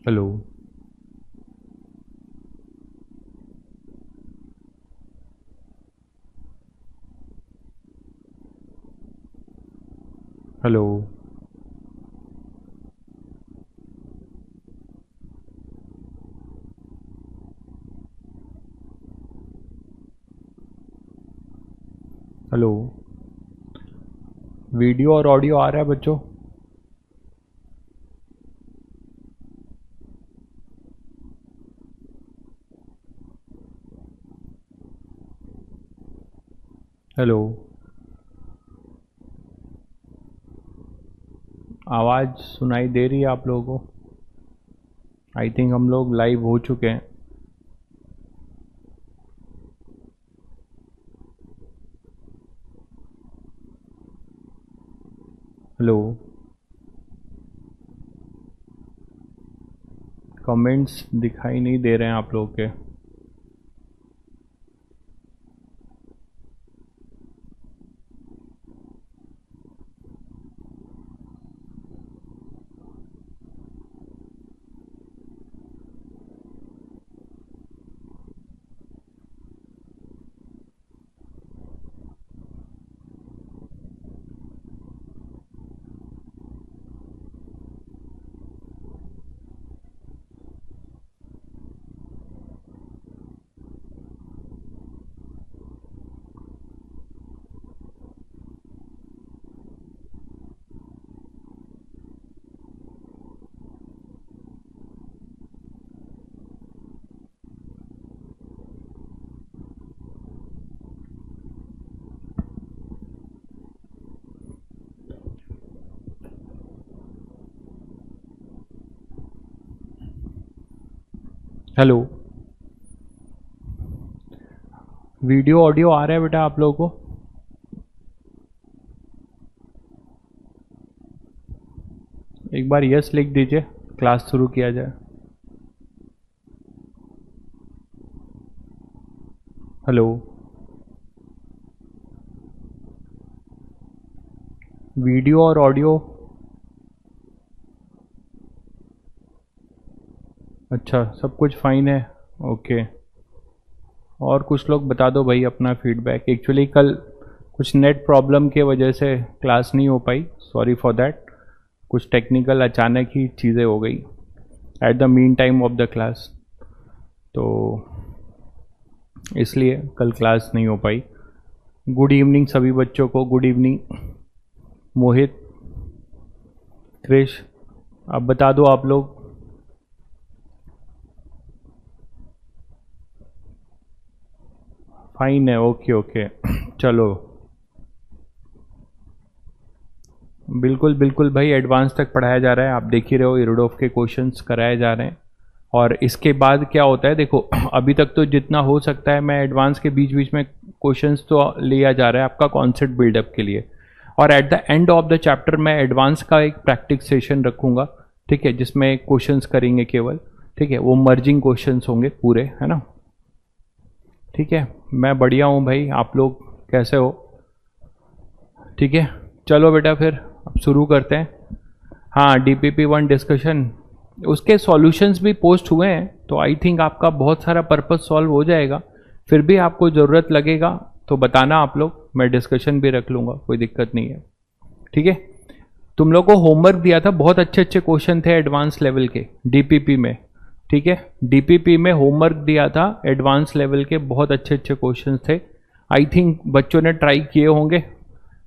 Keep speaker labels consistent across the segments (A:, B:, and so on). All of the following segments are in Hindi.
A: हेलो। हेलो। हेलो। वीडियो और ऑडियो आ रहा है बच्चों? हेलो। आवाज़ सुनाई दे रही है आप लोगों को? आई थिंक हम लोग लाइव हो चुके हैं। हेलो। कमेंट्स दिखाई नहीं दे रहे हैं आप लोगों के। हेलो। वीडियो ऑडियो आ रहा है बेटा आप लोगों को? एक बार यस लिख दीजिए, क्लास शुरू किया जाए। हेलो। वीडियो और ऑडियो? अच्छा, सब कुछ फाइन है। ओके। और कुछ लोग बता दो भाई अपना फीडबैक। एक्चुअली कल कुछ नेट प्रॉब्लम के वजह से क्लास नहीं हो पाई, सॉरी फॉर दैट। कुछ टेक्निकल अचानक ही चीज़ें हो गई at the mean time of the class, तो इसलिए कल क्लास नहीं हो पाई। गुड इवनिंग सभी बच्चों को। गुड इवनिंग मोहित, क्रिश, अब बता दो आप लोग। फाइन है, ओके ओके। चलो बिल्कुल बिल्कुल भाई, एडवांस तक पढ़ाया जा रहा है। आप देख ही रहे हो, इरोडोफ के क्वेश्चंस कराए जा रहे हैं। और इसके बाद क्या होता है देखो, अभी तक तो जितना हो सकता है मैं एडवांस के बीच बीच में क्वेश्चंस तो लिया जा रहा है आपका कॉन्सेप्ट बिल्डअप के लिए। और at the end of the chapter मैं एडवांस का एक प्रैक्टिस सेशन रखूंगा, ठीक है, जिसमें क्वेश्चंस करेंगे केवल, ठीक है। वो मर्जिंग क्वेश्चंस होंगे पूरे, है ना? ठीक है, मैं बढ़िया हूँ भाई, आप लोग कैसे हो? ठीक है, चलो बेटा फिर अब शुरू करते हैं। हाँ, DPP1 डिस्कशन, उसके सॉल्यूशंस भी पोस्ट हुए हैं, तो आई थिंक आपका बहुत सारा पर्पस सॉल्व हो जाएगा। फिर भी आपको ज़रूरत लगेगा तो बताना आप लोग, मैं डिस्कशन भी रख लूँगा, कोई दिक्कत नहीं है। ठीक है, तुम लोग को होमवर्क दिया था, बहुत अच्छे अच्छे क्वेश्चन थे एडवांस लेवल के DPP में। ठीक है, DPP में होमवर्क दिया था एडवांस लेवल के, बहुत अच्छे अच्छे क्वेश्चन थे। आई थिंक बच्चों ने ट्राई किए होंगे,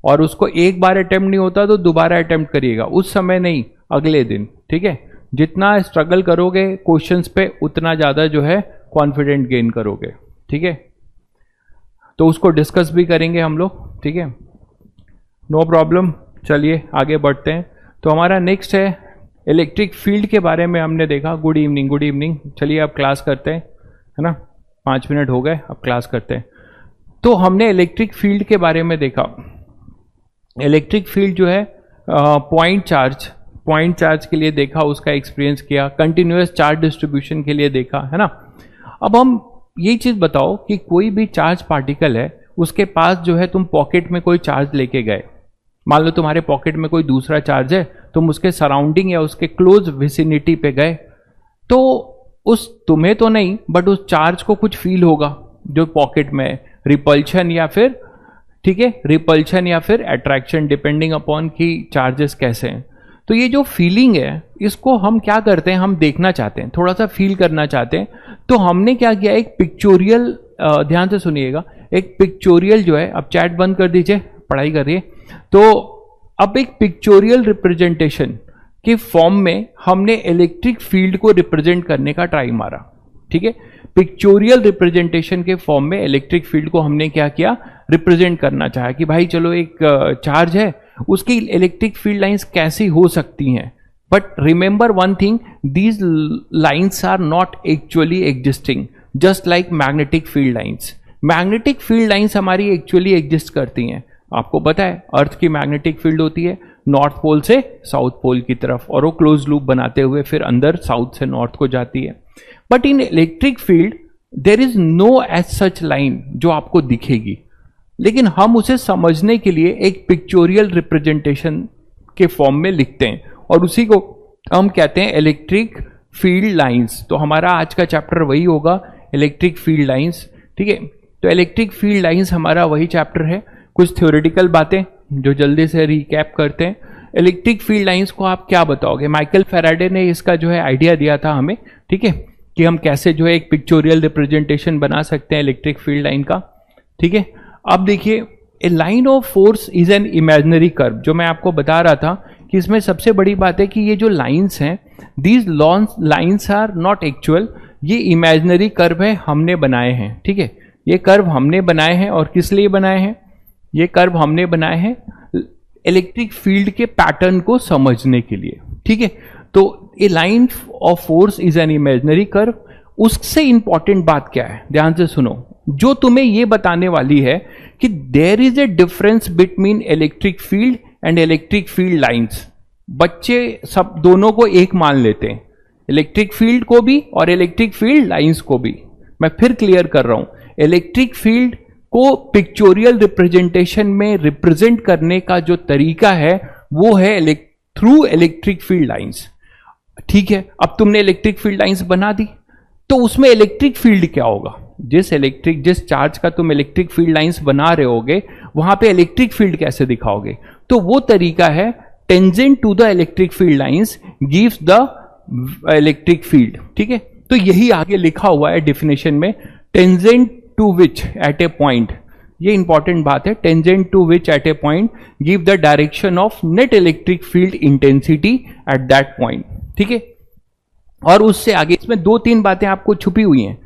A: और उसको एक बार अटेम्प्ट नहीं होता तो दोबारा अटेम्प्ट करिएगा, उस समय नहीं, अगले दिन। ठीक है, जितना स्ट्रगल करोगे क्वेश्चंस पे उतना ज़्यादा जो है कॉन्फिडेंट गेन करोगे। ठीक है, तो उसको डिस्कस भी करेंगे हम लोग। ठीक है, नो प्रॉब्लम। चलिए आगे बढ़ते हैं। तो हमारा नेक्स्ट है इलेक्ट्रिक फील्ड के बारे में हमने देखा। Good evening, good evening. चलिए अब क्लास करते हैं, है ना? 5 मिनट हो गए, अब क्लास करते हैं। तो हमने इलेक्ट्रिक फील्ड के बारे में देखा। इलेक्ट्रिक फील्ड जो है पॉइंट चार्ज के लिए देखा, उसका एक्सपीरियंस किया। कंटिन्यूअस चार्ज डिस्ट्रीब्यूशन के लिए देखा, है ना? अब हम ये चीज बताओ कि कोई भी चार्ज पार्टिकल है, उसके पास जो है तुम पॉकेट में कोई चार्ज लेके गए, मान लो तुम्हारे पॉकेट में कोई दूसरा चार्ज है, तुम उसके सराउंडिंग या उसके क्लोज विसिनिटी पे गए, तो उस तुम्हें तो नहीं बट उस चार्ज को कुछ फील होगा जो पॉकेट में है, रिपल्शन या फिर, ठीक है, रिपल्शन या फिर अट्रैक्शन, डिपेंडिंग अपॉन कि चार्जेस कैसे हैं। तो ये जो फीलिंग है इसको हम क्या करते हैं, हम देखना चाहते हैं, थोड़ा सा फील करना चाहते हैं। तो हमने क्या किया, एक पिक्चोरियल, ध्यान से सुनिएगा, एक पिक्चोरियल जो है, अब चैट बंद कर दीजिए, पढ़ाई करिए। तो अब एक पिक्चोरियल रिप्रेजेंटेशन के फॉर्म में हमने इलेक्ट्रिक फील्ड को रिप्रेजेंट करने का ट्राई मारा, ठीक है। पिक्चोरियल रिप्रेजेंटेशन के फॉर्म में इलेक्ट्रिक फील्ड को हमने क्या किया, रिप्रेजेंट करना चाहा कि भाई चलो एक चार्ज है, उसकी इलेक्ट्रिक फील्ड लाइंस कैसी हो सकती हैं। But remember one thing, these lines are not actually existing, just like magnetic field lines. Magnetic field lines हमारी एक्चुअली एग्जिस्ट करती हैं। आपको पता है अर्थ की मैग्नेटिक फील्ड होती है नॉर्थ पोल से साउथ पोल की तरफ, और वो क्लोज लूप बनाते हुए फिर अंदर साउथ से नॉर्थ को जाती है। But in electric field there is no as such line जो आपको दिखेगी, लेकिन हम उसे समझने के लिए एक पिक्चोरियल रिप्रेजेंटेशन के फॉर्म में लिखते हैं, और उसी को हम कहते हैं इलेक्ट्रिक फील्ड लाइंस। तो हमारा आज का चैप्टर वही होगा, इलेक्ट्रिक फील्ड लाइंस, ठीक है। तो इलेक्ट्रिक फील्ड लाइंस हमारा वही चैप्टर है। कुछ थ्योरेटिकल बातें जो जल्दी से रिकैप करते हैं। इलेक्ट्रिक फील्ड लाइंस को आप क्या बताओगे? माइकल फैराडे ने इसका जो है आइडिया दिया था हमें, ठीक है, कि हम कैसे जो है एक पिक्चोरियल रिप्रेजेंटेशन बना सकते हैं इलेक्ट्रिक फील्ड लाइन का, ठीक है। अब देखिए, a line of force is an imaginary curve, जो मैं आपको बता रहा था कि इसमें सबसे बड़ी बात है कि ये जो लाइंस हैं, these lines are not actual, ये इमेजिनरी कर्व है, हमने बनाए हैं, ठीक है। ये कर्व हमने बनाए हैं, और किस लिए बनाए हैं? ये कर्व हमने बनाए हैं इलेक्ट्रिक फील्ड के पैटर्न को समझने के लिए, ठीक है। तो a line of force is an imaginary curve. उससे इंपॉर्टेंट बात क्या है, ध्यान से सुनो, जो तुम्हें ये बताने वाली है कि there is a difference between electric field and electric field lines. बच्चे सब दोनों को एक मान लेते हैं, इलेक्ट्रिक फील्ड को भी और इलेक्ट्रिक फील्ड लाइंस को भी। मैं फिर क्लियर कर रहा हूं, इलेक्ट्रिक फील्ड को पिक्चोरियल रिप्रेजेंटेशन में रिप्रेजेंट करने का जो तरीका है वो है थ्रू इलेक्ट्रिक फील्ड लाइंस, ठीक है। अब तुमने इलेक्ट्रिक फील्ड लाइंस बना दी, तो उसमें इलेक्ट्रिक फील्ड क्या होगा? जिस चार्ज का तुम इलेक्ट्रिक फील्ड लाइंस बना रहे होगे, वहां पे इलेक्ट्रिक फील्ड कैसे दिखाओगे? तो वो तरीका है tangent to the electric field lines gives the electric field, ठीक है। तो यही आगे लिखा हुआ है डेफिनेशन में, tangent to which at a point, ये इंपॉर्टेंट बात है, tangent to which at a point give the direction of net electric field intensity at that point, ठीक है। और उससे आगे इसमें दो तीन बातें आपको छुपी हुई हैं,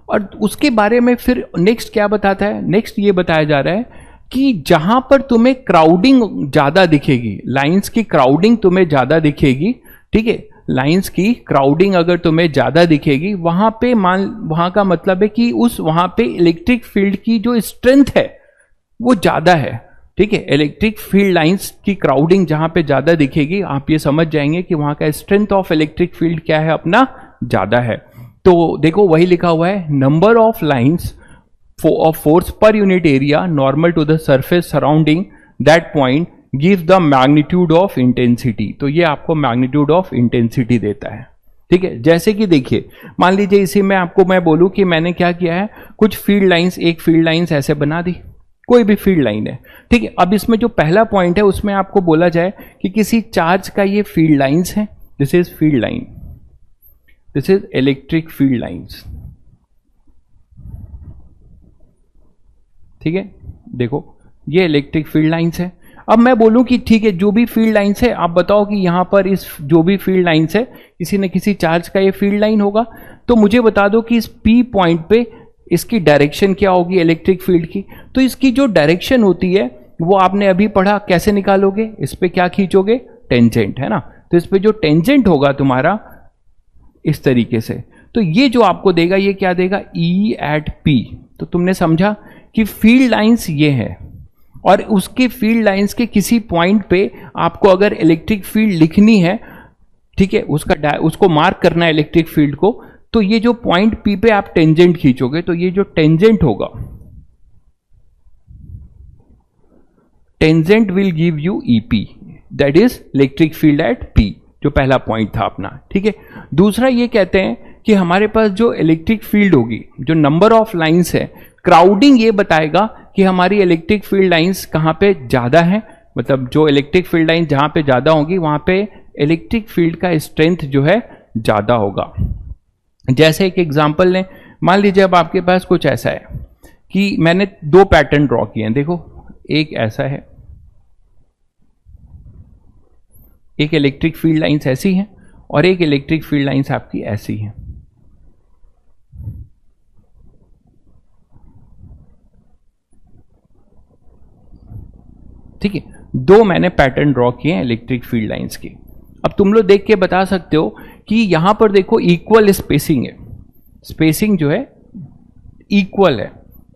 A: और उसके बारे में फिर नेक्स्ट क्या बताता है? नेक्स्ट ये बताया जा रहा है कि जहां पर तुम्हें क्राउडिंग ज्यादा दिखेगी, लाइंस की क्राउडिंग तुम्हें ज्यादा दिखेगी, ठीक है, लाइंस की क्राउडिंग अगर तुम्हें ज्यादा दिखेगी, वहां का मतलब है कि वहां पे इलेक्ट्रिक फील्ड की जो स्ट्रेंथ है वो ज्यादा है, ठीक है। इलेक्ट्रिक फील्ड लाइंस की क्राउडिंग जहां पे ज्यादा दिखेगी, आप ये समझ जाएंगे कि वहां का स्ट्रेंथ ऑफ इलेक्ट्रिक फील्ड क्या है, अपना ज्यादा है। तो देखो वही लिखा हुआ है, number of lines of force per unit area normal to the surface surrounding that point give the magnitude of intensity. तो ये आपको मैग्नीट्यूड ऑफ इंटेंसिटी देता है, ठीक है। जैसे कि देखिए, मान लीजिए इसी में आपको मैं बोलूं कि मैंने क्या किया है, कुछ फील्ड लाइंस, एक फील्ड लाइंस ऐसे बना दी, कोई भी फील्ड लाइन है, ठीक है। अब इसमें जो पहला पॉइंट है उसमें आपको बोला जाए कि किसी चार्ज का ये फील्ड लाइंस है, this is field line, this is electric field lines, ठीक है। देखो ये इलेक्ट्रिक फील्ड लाइंस है। अब मैं बोलूं कि ठीक है, जो भी फील्ड लाइंस है, आप बताओ कि यहां पर इस जो भी फील्ड लाइंस है, किसी न किसी चार्ज का ये फील्ड लाइन होगा, तो मुझे बता दो कि इस P पॉइंट पे इसकी डायरेक्शन क्या होगी इलेक्ट्रिक फील्ड की। तो इसकी जो डायरेक्शन होती है वो आपने अभी पढ़ा, कैसे निकालोगे? इस पे क्या खींचोगे? टेंजेंट, है ना। तो इस पे जो टेंजेंट होगा तुम्हारा इस तरीके से, तो ये जो आपको देगा, ये क्या देगा? E at P। तो तुमने समझा कि फील्ड लाइंस ये है, और उसके फील्ड लाइंस के किसी पॉइंट पे आपको अगर इलेक्ट्रिक फील्ड लिखनी है, ठीक है, उसको मार्क करना है इलेक्ट्रिक फील्ड को, तो ये जो पॉइंट P पे आप टेंजेंट खींचोगे, तो ये जो टेंजेंट होगा, tangent will give you EP, that is electric field at P, जो पहला पॉइंट था अपना, ठीक है। दूसरा ये कहते हैं कि हमारे पास जो इलेक्ट्रिक फील्ड होगी, जो नंबर ऑफ लाइंस है, क्राउडिंग ये बताएगा कि हमारी इलेक्ट्रिक फील्ड लाइंस कहाँ पे ज़्यादा है, मतलब जो इलेक्ट्रिक फील्ड लाइन जहाँ पे ज़्यादा होंगी वहाँ पे इलेक्ट्रिक फील्ड का स्ट्रेंथ जो है ज़्यादा होगा। जैसे एक एग्जांपल लें, मान लीजिए अब आपके पास कुछ ऐसा है कि मैंने दो पैटर्न ड्रॉ किए हैं। देखो, एक ऐसा है, एक इलेक्ट्रिक फील्ड लाइंस ऐसी हैं और एक इलेक्ट्रिक फील्ड लाइंस आपकी ऐसी हैं। ठीक है, दो मैंने पैटर्न ड्रॉ किए हैं इलेक्ट्रिक फील्ड लाइंस के। अब तुम लोग देख के बता सकते हो कि यहां पर देखो इक्वल स्पेसिंग है, स्पेसिंग जो है इक्वल है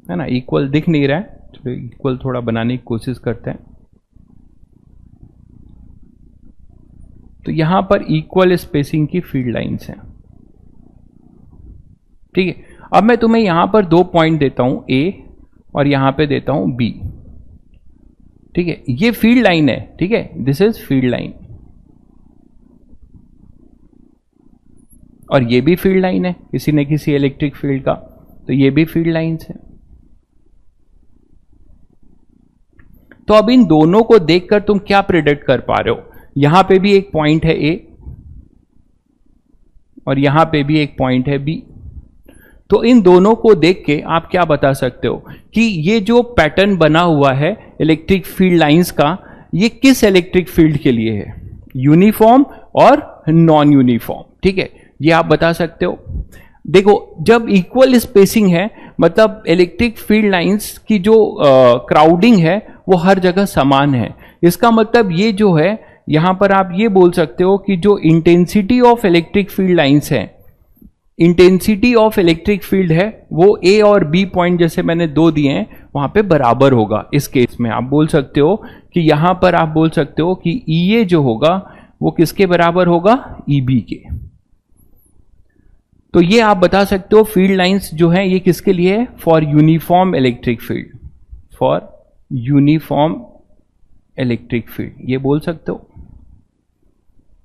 A: ना, इक्वल दिख नहीं रहा है, तो इक्वल थोड़ा बनाने की कोशिश करते हैं। तो यहां पर इक्वल स्पेसिंग की फील्ड लाइंस हैं। ठीक है, अब मैं तुम्हें यहां पर दो पॉइंट देता हूं, ए और यहां पे देता हूं बी। ठीक है, ये फील्ड लाइन है। ठीक है, दिस इज फील्ड लाइन और ये भी फील्ड लाइन है किसी न किसी इलेक्ट्रिक फील्ड का, तो ये भी फील्ड लाइंस है। तो अब इन दोनों को देखकर तुम क्या प्रिडिक्ट कर पा रहे हो? यहां पे भी एक पॉइंट है ए और यहां पे भी एक पॉइंट है बी। तो इन दोनों को देख के आप क्या बता सकते हो कि ये जो पैटर्न बना हुआ है इलेक्ट्रिक फील्ड लाइंस का, ये किस इलेक्ट्रिक फील्ड के लिए है, यूनिफॉर्म और नॉन यूनिफॉर्म। ठीक है, ये आप बता सकते हो। देखो, जब इक्वल स्पेसिंग है मतलब इलेक्ट्रिक फील्ड लाइंस की जो क्राउडिंग है वो हर जगह समान है। इसका मतलब ये जो है, यहां पर आप ये बोल सकते हो कि जो intensity of electric field lines है, इंटेंसिटी ऑफ इलेक्ट्रिक फील्ड है वो ए और बी पॉइंट जैसे मैंने दो दिए हैं वहां पे बराबर होगा। इस केस में आप बोल सकते हो कि यहां पर आप बोल सकते हो कि ई ए जो होगा वो किसके बराबर होगा, ई बी के। तो ये आप बता सकते हो फील्ड लाइंस जो है ये किसके लिए है, for uniform electric field, for uniform electric field, ये बोल सकते हो।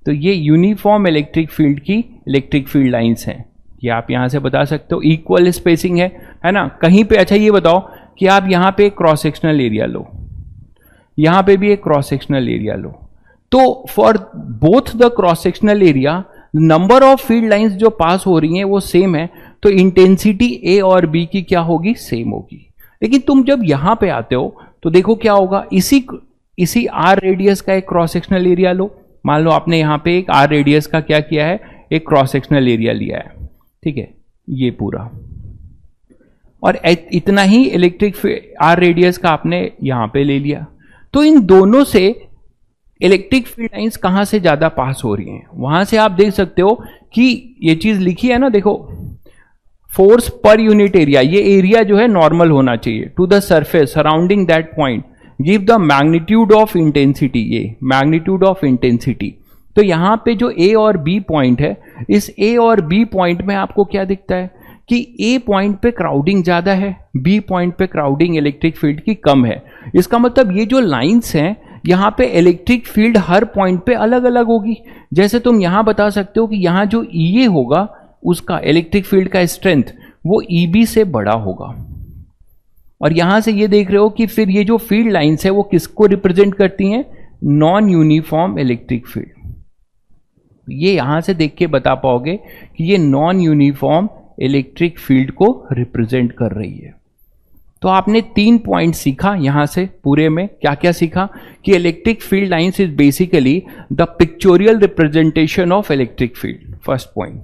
A: तो ये यूनिफॉर्म इलेक्ट्रिक फील्ड की इलेक्ट्रिक फील्ड लाइंस हैं, ये आप यहां से बता सकते हो। इक्वल स्पेसिंग है ना कहीं पे। अच्छा ये बताओ कि आप यहां पे क्रॉस सेक्शनल एरिया लो, यहां पे भी एक क्रॉस सेक्शनल एरिया लो, तो for both the cross sectional area number of field lines जो पास हो रही हैं वो सेम है, तो इंटेंसिटी ए और बी की क्या होगी, सेम होगी। लेकिन तुम जब यहां पे आते हो तो देखो क्या होगा, इसी आर रेडियस का एक क्रॉस सेक्शनल एरिया लो। मान लो आपने यहां पे एक आर रेडियस का क्या किया है, एक क्रॉस सेक्शनल एरिया लिया है। ठीक है, ये पूरा, और इतना ही इलेक्ट्रिक आर रेडियस का आपने यहां पे ले लिया। तो इन दोनों से इलेक्ट्रिक फील्ड लाइंस कहां से ज्यादा पास हो रही हैं, वहां से आप देख सकते हो कि ये चीज लिखी है ना, देखो फोर्स पर यूनिट एरिया, ये एरिया जो है नॉर्मल होना चाहिए to the surface surrounding that point give the magnitude of intensity, ये मैग्नीट्यूड ऑफ इंटेंसिटी। तो यहां पे जो ए और बी पॉइंट है, इस ए और बी पॉइंट में आपको क्या दिखता है कि ए पॉइंट पे क्राउडिंग ज्यादा है, बी पॉइंट पे क्राउडिंग इलेक्ट्रिक फील्ड की कम है। इसका मतलब ये जो लाइंस हैं यहां पे इलेक्ट्रिक फील्ड हर पॉइंट पे अलग अलग होगी। जैसे तुम यहां बता सकते हो कि यहां जो ई ए होगा उसका इलेक्ट्रिक फील्ड का स्ट्रेंथ वो ई बी से बड़ा होगा, और यहां से ये देख रहे हो कि फिर ये जो फील्ड लाइंस है वो किसको रिप्रेजेंट करती हैं, नॉन यूनिफॉर्म इलेक्ट्रिक फील्ड। ये यहां से देख के बता पाओगे कि ये नॉन यूनिफॉर्म इलेक्ट्रिक फील्ड को रिप्रेजेंट कर रही है। तो आपने 3 पॉइंट सीखा यहां से पूरे में। क्या क्या सीखा कि electric field lines is basically the pictorial representation of electric field, first point.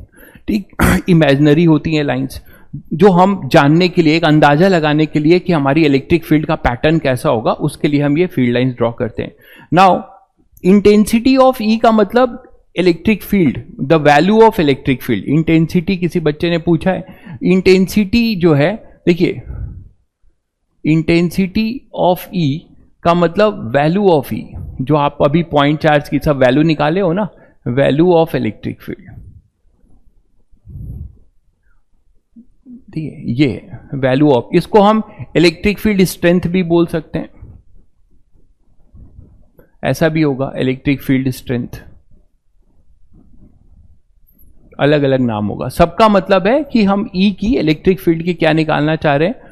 A: ठीक, इमेजिनरी होती हैं लाइंस जो हम जानने के लिए, एक अंदाजा लगाने के लिए कि हमारी इलेक्ट्रिक फील्ड का पैटर्न कैसा होगा, उसके लिए हम ये फील्ड लाइंस ड्रॉ करते हैं। नाउ इंटेंसिटी ऑफ ई का मतलब electric field, the value of electric field. Intensity किसी बच्चे ने पूछा है, इंटेंसिटी जो है, देखिए इंटेंसिटी ऑफ ई का मतलब वैल्यू ऑफ ई, जो आप अभी पॉइंट चार्ज की सब वैल्यू निकाले हो ना, वैल्यू ऑफ इलेक्ट्रिक फील्ड, ठीक है, ये वैल्यू ऑफ, इसको हम इलेक्ट्रिक फील्ड स्ट्रेंथ भी बोल सकते हैं, ऐसा भी होगा इलेक्ट्रिक फील्ड स्ट्रेंथ। अलग अलग नाम होगा। सबका मतलब है कि हम ई की, इलेक्ट्रिक फील्ड की क्या निकालना चाह रहे हैं,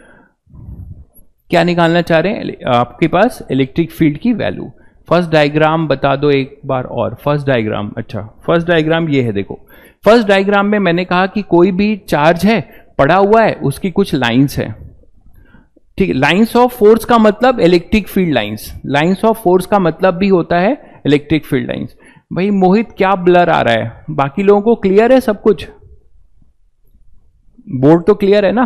A: क्या निकालना चाह रहे हैं, आपके पास इलेक्ट्रिक फील्ड की वैल्यू। फर्स्ट डायग्राम बता दो एक बार और, फर्स्ट डायग्राम, अच्छा फर्स्ट डायग्राम ये है। देखो फर्स्ट डायग्राम में मैंने कहा कि कोई भी चार्ज है पड़ा हुआ है, उसकी कुछ लाइंस है, ठीक है। लाइंस ऑफ फोर्स का मतलब electric field lines, lines of force का मतलब भी होता है इलेक्ट्रिक फील्ड लाइंस। भाई मोहित क्या ब्लर आ रहा है, बाकी लोगों को क्लियर है सब कुछ, बोर्ड तो क्लियर है ना,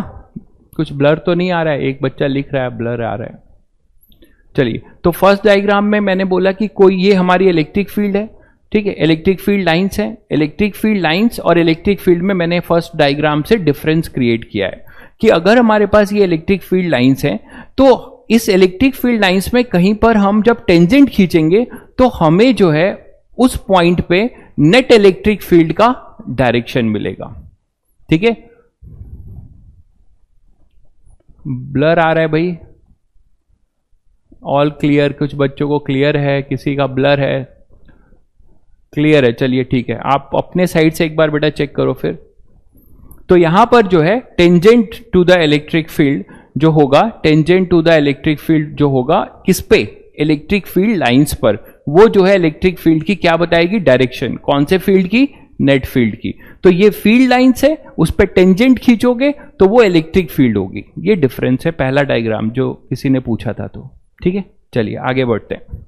A: कुछ ब्लर तो नहीं आ रहा है, एक बच्चा लिख रहा है ब्लर आ रहा है। चलिए, तो फर्स्ट डायग्राम में मैंने बोला कि कोई, ये हमारी इलेक्ट्रिक फील्ड है, ठीक है, इलेक्ट्रिक फील्ड लाइंस है। इलेक्ट्रिक फील्ड लाइंस और इलेक्ट्रिक फील्ड में मैंने फर्स्ट डायग्राम से डिफरेंस क्रिएट किया है कि अगर हमारे पास ये इलेक्ट्रिक फील्ड लाइंस है तो इस इलेक्ट्रिक फील्ड लाइंस में कहीं पर हम जब टेंजेंट खींचेंगे तो हमें जो है उस पॉइंट पे नेट इलेक्ट्रिक फील्ड का डायरेक्शन मिलेगा, ठीक है। ब्लर आ रहा है भाई, ऑल क्लियर, कुछ बच्चों को क्लियर है, किसी का ब्लर है, क्लियर है, चलिए ठीक है। आप अपने साइड से एक बार बेटा चेक करो फिर। तो यहां पर जो है tangent to the electric field जो होगा, tangent to the electric field जो होगा किस पे, इलेक्ट्रिक फील्ड लाइंस पर, वो जो है इलेक्ट्रिक फील्ड की क्या बताएगी, डायरेक्शन। कौन से फील्ड की, नेट फील्ड की। तो ये फील्ड लाइंस है, उस पर टेंजेंट खींचोगे तो वो इलेक्ट्रिक फील्ड होगी। ये डिफरेंस है, पहला डायग्राम जो किसी ने पूछा था, तो ठीक है। चलिए आगे बढ़ते हैं।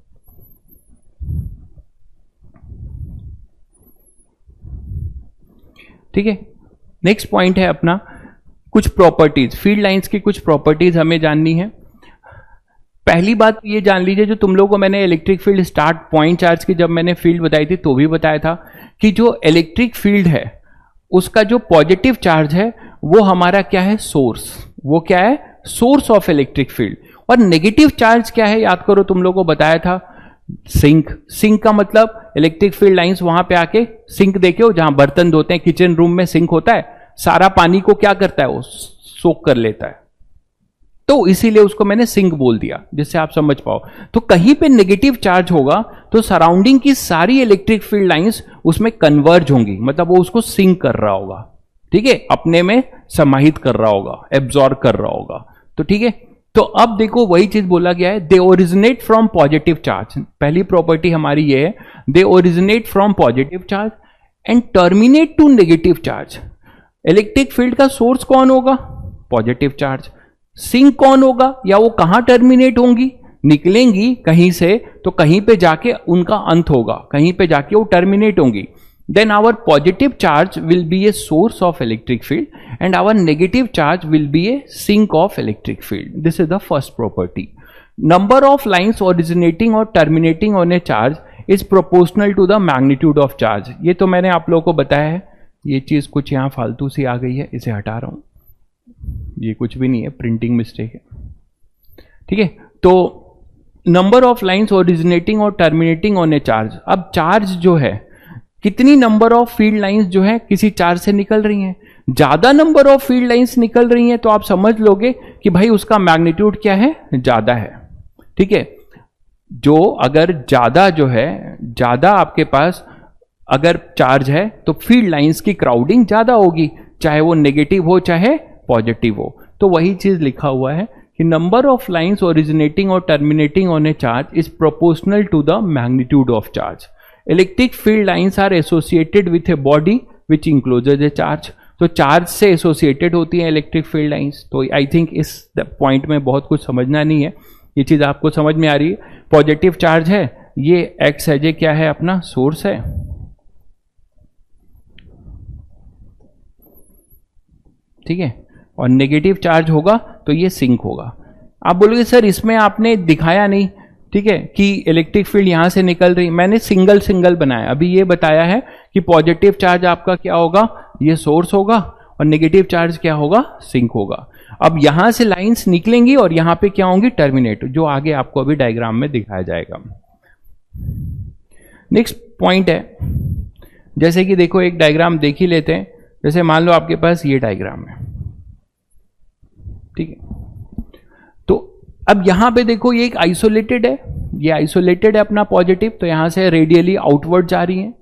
A: ठीक है, नेक्स्ट पॉइंट है अपना कुछ प्रॉपर्टीज, फील्ड लाइंस की कुछ प्रॉपर्टीज हमें जाननी है। पहली बात ये जान लीजिए, जो तुम लोगों को मैंने electric field start point charge की जब मैंने फील्ड बताई थी तो भी बताया था कि जो इलेक्ट्रिक फील्ड है उसका जो पॉजिटिव चार्ज है वो हमारा क्या है, सोर्स, वो क्या है, सोर्स ऑफ इलेक्ट्रिक फील्ड। और नेगेटिव चार्ज क्या है, याद करो तुम लोगों को बताया था, सिंक। सिंक का मतलब इलेक्ट्रिक फील्ड लाइंस वहां पे आके, सिंक देखे हो जहां बर्तन धोते हैं, किचन रूम में सिंक होता है, सारा पानी को क्या करता है, वो सोक कर लेता है, तो इसीलिए उसको मैंने सिंक बोल दिया जिससे आप समझ पाओ। तो कहीं पे नेगेटिव चार्ज होगा तो सराउंडिंग की सारी इलेक्ट्रिक फील्ड लाइंस उसमें कन्वर्ज होंगी, मतलब वो उसको सिंक कर रहा होगा, ठीक है, अपने में समाहित कर रहा होगा, एब्जॉर्ब कर रहा होगा। तो ठीक है, तो अब देखो वही चीज बोला गया है, they originate from positive charge. पहली प्रॉपर्टी हमारी ये है, they originate from positive charge and terminate to negative charge. Electric field का सोर्स कौन होगा, पॉजिटिव चार्ज। सिंक कौन होगा, या वो कहां टर्मिनेट होंगी, निकलेंगी कहीं से तो कहीं पे जाके उनका अंत होगा, कहीं पे जाके वो टर्मिनेट होंगी। then our positive charge will be a source of electric field and our negative charge will be a sink of electric field. This is the first property. Number of lines originating or terminating on a charge is proportional to the magnitude of charge. ये तो मैंने आप लोगों को बताया है, ये चीज कुछ यहाँ फालतू सी आ गई है, इसे हटा रहा हूँ, ये कुछ भी नहीं है, प्रिंटिंग मिस्टेक है, ठीक है। तो नंबर ऑफ लाइन्स ओरिजिनेटिंग और टर्मिनेटिंग ऑन ए चार्ज, अब चार्ज जो है, कितनी नंबर ऑफ फील्ड लाइंस जो है किसी चार्ज से निकल रही हैं, ज्यादा नंबर ऑफ फील्ड लाइंस निकल रही हैं तो आप समझ लोगे कि भाई उसका मैग्नीट्यूड क्या है, ज्यादा है, ठीक है। जो अगर ज्यादा जो है, ज्यादा आपके पास अगर चार्ज है तो फील्ड लाइंस की क्राउडिंग ज्यादा होगी, चाहे वो नेगेटिव हो चाहे पॉजिटिव हो। तो वही चीज लिखा हुआ है कि नंबर ऑफ लाइंस ओरिजिनेटिंग और terminating on a charge is proportional to the magnitude of charge. Electric field lines are associated with a body which encloses a charge. तो चार्ज से एसोसिएटेड होती है इलेक्ट्रिक फील्ड लाइंस। तो आई थिंक इस पॉइंट में बहुत कुछ समझना नहीं है, ये चीज आपको समझ में आ रही है। पॉजिटिव चार्ज है, ये एक्स है, ये क्या है, अपना सोर्स है, ठीक है, और नेगेटिव चार्ज होगा तो ये सिंक होगा। आप बोलोगे सर इसमें आपने दिखाया नहीं, ठीक है, कि इलेक्ट्रिक फील्ड यहां से निकल रही, मैंने सिंगल सिंगल बनाया। अभी ये बताया है कि पॉजिटिव चार्ज आपका क्या होगा, ये सोर्स होगा, और नेगेटिव चार्ज क्या होगा, सिंक होगा। अब यहां से लाइंस निकलेंगी और यहां पे क्या होंगी, टर्मिनेट, जो आगे आपको अभी डायग्राम में दिखाया जाएगा। नेक्स्ट पॉइंट है, जैसे कि देखो एक डायग्राम देख ही लेते हैं। जैसे मान लो आपके पास ये डायग्राम है, ठीक है, तो अब यहां पे देखो ये एक आइसोलेटेड है, ये आइसोलेटेड है अपना पॉजिटिव, तो यहां से रेडियली आउटवर्ड जा रही है।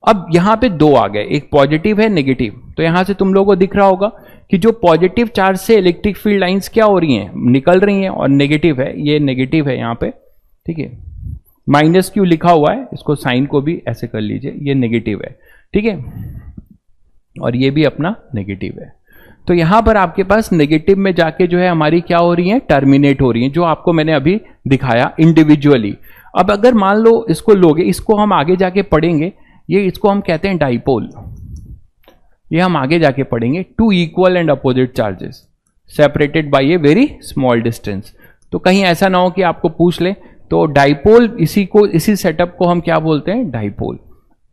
A: अब यहां पे दो आ गए, एक पॉजिटिव है नेगेटिव। तो यहां से तुम लोगों को दिख रहा होगा कि जो पॉजिटिव चार्ज से इलेक्ट्रिक फील्ड लाइंस क्या हो रही हैं, निकल रही हैं, और नेगेटिव है, ये नेगेटिव है यहां पे, ठीक है। माइनस क्यू लिखा हुआ है, इसको साइन को भी ऐसे कर लीजिए, ये नेगेटिव है, ठीक है, और ये भी अपना नेगेटिव है। तो यहां पर आपके पास नेगेटिव में जाके जो है हमारी क्या हो रही है, टर्मिनेट हो रही है, जो आपको मैंने अभी दिखाया इंडिविजुअली। अब अगर मान लो इसको लोगे, इसको हम आगे जाके पढ़ेंगे, ये इसको हम कहते हैं डाइपोल, ये हम आगे जाके पढ़ेंगे। Two equal and opposite charges separated by a very small distance. तो कहीं ऐसा ना हो कि आपको पूछ ले, तो डाइपोल, इसी सेटअप को हम क्या बोलते हैं, डाइपोल।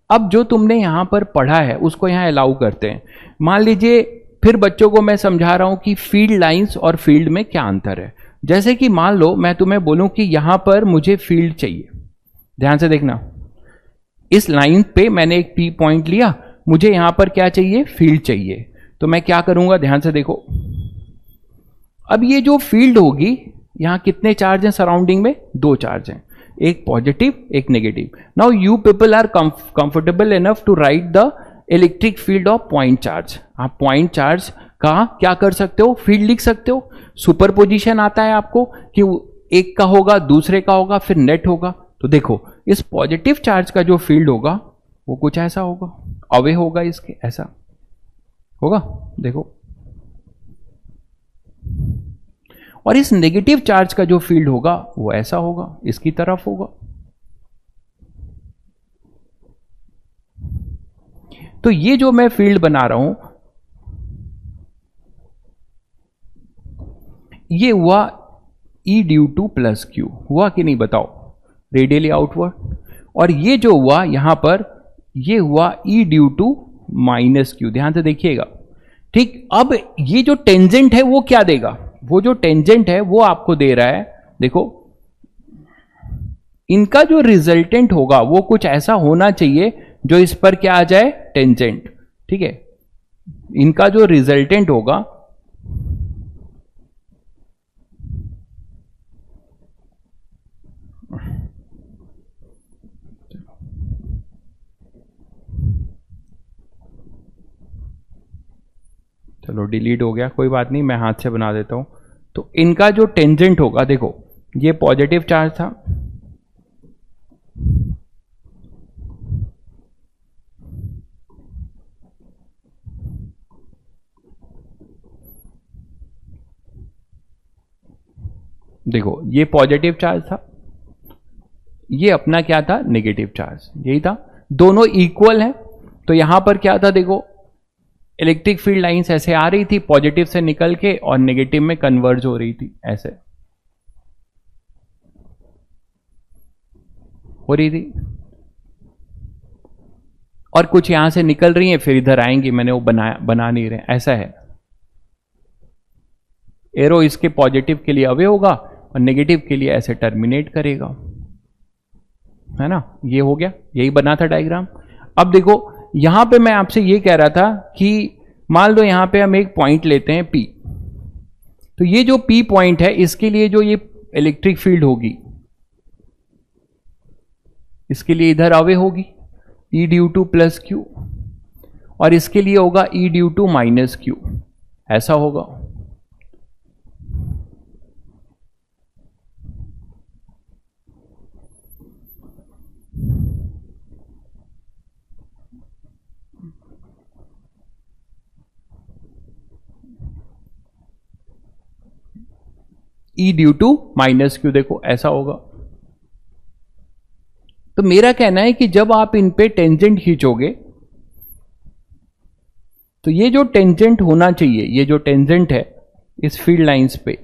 A: अब जो तुमने यहां पर पढ़ा है उसको यहां अलाउ करते हैं। मान लीजिए फिर बच्चों को मैं समझा रहा हूं कि फील्ड लाइंस और फील्ड में क्या अंतर है। जैसे कि मान लो मैं तुम्हें बोलूं कि यहां पर मुझे फील्ड चाहिए, ध्यान से देखना, इस लाइन पे मैंने एक पी पॉइंट लिया, मुझे यहां पर क्या चाहिए, फील्ड चाहिए। तो मैं क्या करूंगा, ध्यान से देखो, अब ये जो फील्ड होगी, यहां कितने चार्ज हैं सराउंडिंग में, दो चार्ज हैं, एक पॉजिटिव एक negative. Now you people are comfortable enough to write the electric field of point charge. आप पॉइंट चार्ज का क्या कर सकते हो, फील्ड लिख सकते हो। सुपरपोजिशन आता है आपको कि एक का होगा दूसरे का होगा फिर नेट होगा। तो देखो इस पॉजिटिव चार्ज का जो फील्ड होगा वो कुछ ऐसा होगा, अवे होगा इसके, ऐसा होगा, देखो। और इस नेगेटिव चार्ज का जो फील्ड होगा वो ऐसा होगा, इसकी तरफ होगा। तो ये जो मैं फील्ड बना रहा हूं, ये हुआ E due to plus Q, हुआ कि नहीं बताओ, रेडियली आउटवर्ड। और ये जो हुआ यहां पर, ये हुआ E due to minus Q, ध्यान से देखिएगा, ठीक। अब ये जो टेंजेंट है वो क्या देगा, वो जो टेंजेंट है वो आपको दे रहा है, देखो इनका जो रिजल्टेंट होगा वो कुछ ऐसा होना चाहिए जो इस पर क्या आ जाए, टेंजेंट, ठीक है। इनका जो रिजल्टेंट होगा, चलो डिलीट हो गया, कोई बात नहीं, मैं हाथ से बना देता हूं। तो इनका जो टेंजेंट होगा, देखो ये पॉजिटिव चार्ज था, देखो ये पॉजिटिव चार्ज था, ये अपना क्या था, नेगेटिव चार्ज, यही था, दोनों इक्वल हैं। तो यहां पर क्या था, देखो इलेक्ट्रिक फील्ड लाइंस ऐसे आ रही थी पॉजिटिव से निकल के और नेगेटिव में कन्वर्ज हो रही थी, ऐसे हो रही थी, और कुछ यहां से निकल रही हैं फिर इधर आएंगी, मैंने वो बना नहीं रहे, ऐसा है। एरो इसके पॉजिटिव के लिए अवे होगा और नेगेटिव के लिए ऐसे टर्मिनेट करेगा, है ना, ये हो गया, यही बना था डायग्राम। अब देखो यहां पे मैं आपसे ये कह रहा था कि मान लो यहां पे हम एक पॉइंट लेते हैं P, तो ये जो P पॉइंट है इसके लिए जो ये इलेक्ट्रिक फील्ड होगी, इसके लिए इधर अवे होगी E due to plus Q, और इसके लिए होगा E due to minus Q, ऐसा होगा। E due to minus Q, देखो ऐसा होगा। तो मेरा कहना है कि जब आप इन पे टेंजेंट खींचोगे तो ये जो टेंजेंट होना चाहिए, ये जो टेंजेंट है इस फील्ड लाइंस पे,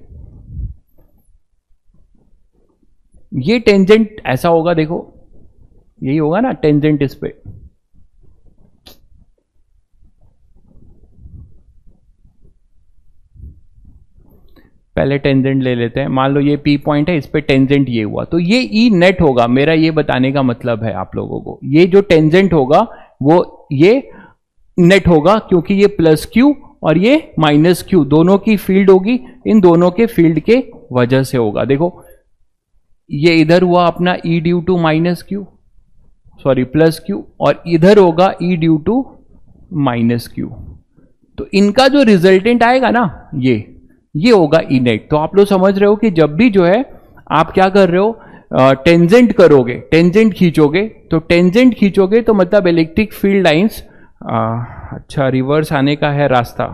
A: ये टेंजेंट ऐसा होगा, देखो यही होगा ना टेंजेंट इस पे। पहले टेंजेंट ले लेते हैं, मान लो ये P पॉइंट है, इस पे टेंजेंट ये हुआ, तो ये E नेट होगा। मेरा ये बताने का मतलब है आप लोगों को, ये जो टेंजेंट होगा वो ये नेट होगा, क्योंकि ये प्लस Q और ये माइनस Q दोनों की फील्ड होगी, इन दोनों के फील्ड के वजह से होगा। देखो ये इधर हुआ अपना E due to minus Q, sorry plus Q, और इधर होगा E due to minus Q. तो इनका जो रिजल्टेंट आएगा ना ये होगा ई नेट। तो आप लोग समझ रहे हो कि जब भी जो है आप क्या कर रहे हो, टेंजेंट करोगे, टेंजेंट खींचोगे, तो टेंजेंट खींचोगे तो मतलब इलेक्ट्रिक फील्ड लाइंस, अच्छा रिवर्स आने का है रास्ता,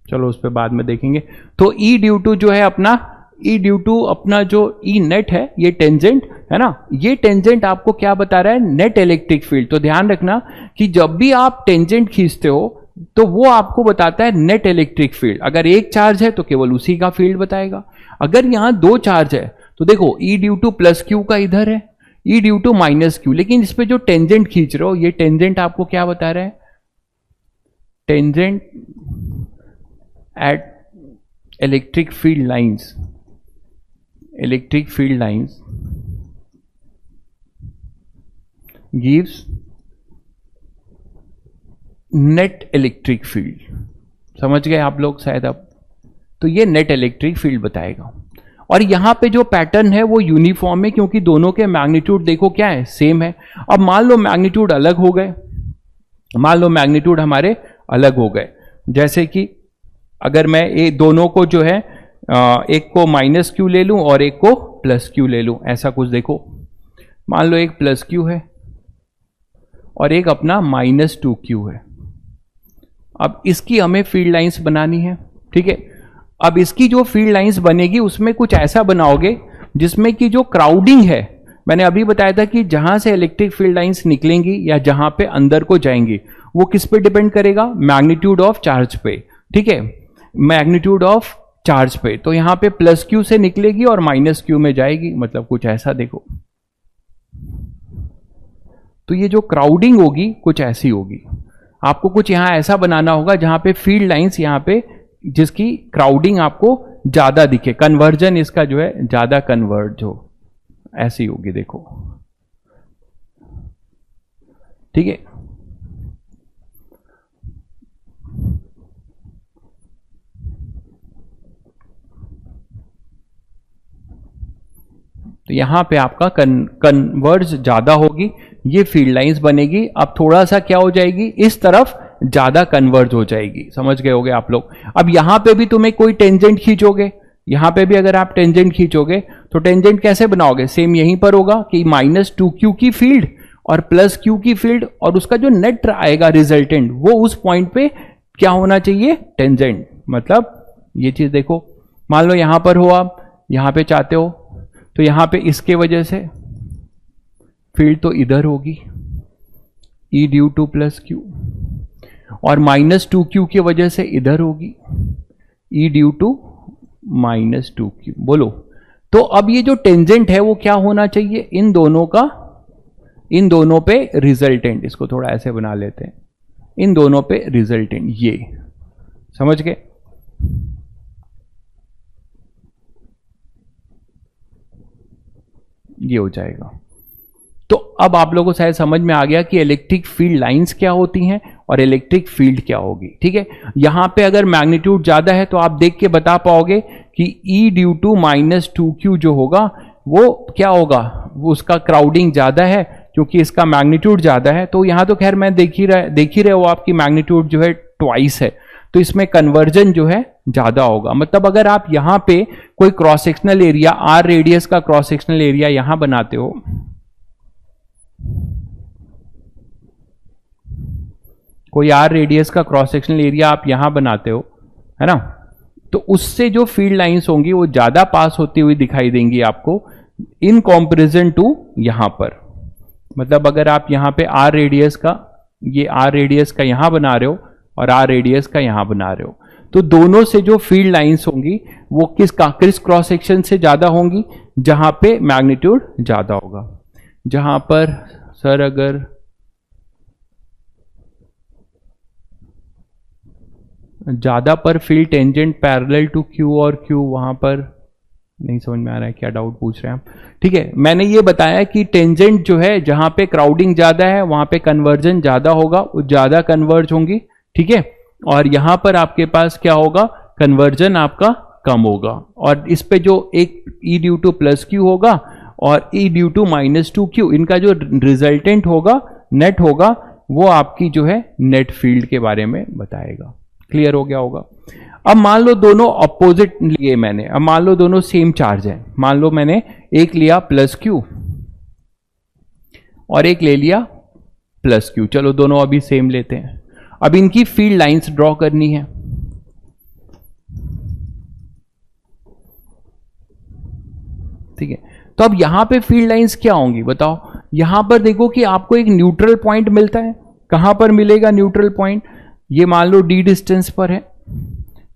A: चलो उस पर बाद में देखेंगे। तो ई ड्यू टू जो है अपना, ई ड्यू टू अपना जो ई नेट है, ये टेंजेंट है ना, ये टेंजेंट आपको क्या बता रहा है, नेट इलेक्ट्रिक फील्ड। तो ध्यान रखना कि जब भी आप टेंजेंट खींचते हो तो वो आपको बताता है नेट इलेक्ट्रिक फील्ड। अगर एक चार्ज है तो केवल उसी का फील्ड बताएगा, अगर यहां दो चार्ज है तो देखो ई ड्यू टू प्लस क्यू का इधर है, ई ड्यू टू माइनस क्यू, लेकिन इस पे जो टेंजेंट खींच रहे हो, ये टेंजेंट आपको क्या बता रहा है, tangent at electric field lines, electric field lines gives net electric field. समझ गए आप लोग शायद अब। तो ये नेट इलेक्ट्रिक फील्ड बताएगा, और यहां पे जो पैटर्न है वो यूनिफॉर्म है, क्योंकि दोनों के मैग्नीट्यूड देखो क्या है, सेम है। अब मान लो मैग्नीट्यूड अलग हो गए, मान लो मैग्नीट्यूड हमारे अलग हो गए, जैसे कि अगर मैं ये दोनों को जो है एक को माइनस क्यू ले लूं और एक को प्लस क्यू ले लूं, ऐसा कुछ देखो, मान लो एक प्लस क्यू है और एक अपना माइनस टू क्यू है। अब इसकी हमें फील्ड लाइंस बनानी है, ठीक है। अब इसकी जो फील्ड लाइंस बनेगी उसमें कुछ ऐसा बनाओगे जिसमें कि जो क्राउडिंग है, मैंने अभी बताया था कि जहां से इलेक्ट्रिक फील्ड लाइंस निकलेंगी या जहां पे अंदर को जाएंगी वो किस पे डिपेंड करेगा, मैग्नीट्यूड ऑफ चार्ज पे, ठीक है, मैग्नीट्यूड ऑफ चार्ज पे। तो यहां पे प्लस क्यू से निकलेगी और माइनस क्यू में जाएगी, मतलब कुछ ऐसा देखो। तो ये जो क्राउडिंग होगी कुछ ऐसी होगी, आपको कुछ यहां ऐसा बनाना होगा जहां पे फील्ड लाइंस यहां पे जिसकी क्राउडिंग आपको ज्यादा दिखे, कन्वर्जन इसका जो है ज्यादा कन्वर्ज हो, ऐसी होगी देखो, ठीक है। तो यहां पे आपका कन्वर्ज ज्यादा होगी, ये फील्ड लाइंस बनेगी। अब थोड़ा सा क्या हो जाएगी, इस तरफ ज्यादा कन्वर्ज हो जाएगी, समझ गए होगे आप लोग। अब यहां पे भी तुम्हें कोई टेंजेंट खींचोगे, यहां पे भी अगर आप टेंजेंट खींचोगे तो टेंजेंट कैसे बनाओगे, सेम यहीं पर होगा कि माइनस टू क्यू की फील्ड और प्लस क्यू की फील्ड, और उसका जो नेट आएगा रिजल्टेंट वो उस पॉइंट पे क्या होना चाहिए, टेंजेंट। मतलब ये चीज देखो, मान लो यहां पर हो, आप यहां पे चाहते हो तो यहां पे इसके वजह से फील्ड तो इधर होगी E due to plus Q, और माइनस टू क्यू की वजह से इधर होगी E due to minus two Q. बोलो, तो अब ये जो टेंजेंट है वो क्या होना चाहिए, इन दोनों का, इन दोनों पे रिजल्टेंट, इसको थोड़ा ऐसे बना लेते हैं, इन दोनों पे रिजल्टेंट, ये समझ गए। ये हो जाएगा। तो अब आप लोगों को शायद समझ में आ गया कि इलेक्ट्रिक फील्ड लाइंस क्या होती हैं और इलेक्ट्रिक फील्ड क्या होगी, ठीक है। यहां पे अगर मैग्नीट्यूड ज्यादा है तो आप देख के बता पाओगे कि E due to minus two Q जो होगा वो क्या होगा, वो उसका क्राउडिंग ज्यादा है क्योंकि इसका मैग्नीट्यूड ज्यादा है। तो यहां तो खैर मैं देख ही रहे हो आपकी मैग्नीट्यूड जो है ट्वाइस है, तो इसमें कन्वर्जन जो है ज्यादा होगा। मतलब अगर आप यहां पे कोई cross sectional area, R radius का क्रॉस सेक्शनल एरिया यहां बनाते हो, कोई आर रेडियस का क्रॉस सेक्शनल एरिया आप यहां बनाते हो, है ना, तो उससे जो फील्ड लाइंस होंगी वो ज्यादा पास होती हुई दिखाई देंगी आपको इन कंपैरिजन टू यहां पर। मतलब अगर आप यहां पे आर रेडियस का, ये आर रेडियस का यहां बना रहे हो और आर रेडियस का यहां बना रहे हो, तो दोनों से जो फील्ड लाइंस होंगी वो किस क्रॉस सेक्शन से ज्यादा होंगी, जहां पे मैग्नीट्यूड ज्यादा होगा। जहां पर सर अगर ज्यादा पर field tangent parallel to Q और क्यू, वहां पर नहीं समझ में आ रहा है क्या डाउट पूछ रहे हैं आप, ठीक है। मैंने ये बताया कि टेंजेंट जो है जहां पे क्राउडिंग ज्यादा है वहां पे कन्वर्जन ज्यादा होगा, वो ज्यादा कन्वर्ज होंगी, ठीक है। और यहां पर आपके पास क्या होगा, कन्वर्जन आपका कम होगा, और इस पे जो एक E due to plus Q होगा और E due to minus two Q, इनका जो रिजल्टेंट होगा, नेट होगा, वो आपकी जो है नेट फील्ड के बारे में बताएगा। क्लियर हो गया होगा। अब मान लो दोनों अपोजिट लिए मैंने, अब मान लो दोनों सेम चार्ज है, मान लो मैंने एक लिया प्लस क्यू और एक ले लिया प्लस क्यू, चलो दोनों अभी सेम लेते हैं। अब इनकी फील्ड लाइंस ड्रॉ करनी है। ठीक है, तो अब यहां पे फील्ड लाइंस क्या होंगी बताओ। यहां पर देखो कि आपको एक न्यूट्रल पॉइंट मिलता है। कहां पर मिलेगा न्यूट्रल पॉइंट? ये मान लो d डिस्टेंस पर है,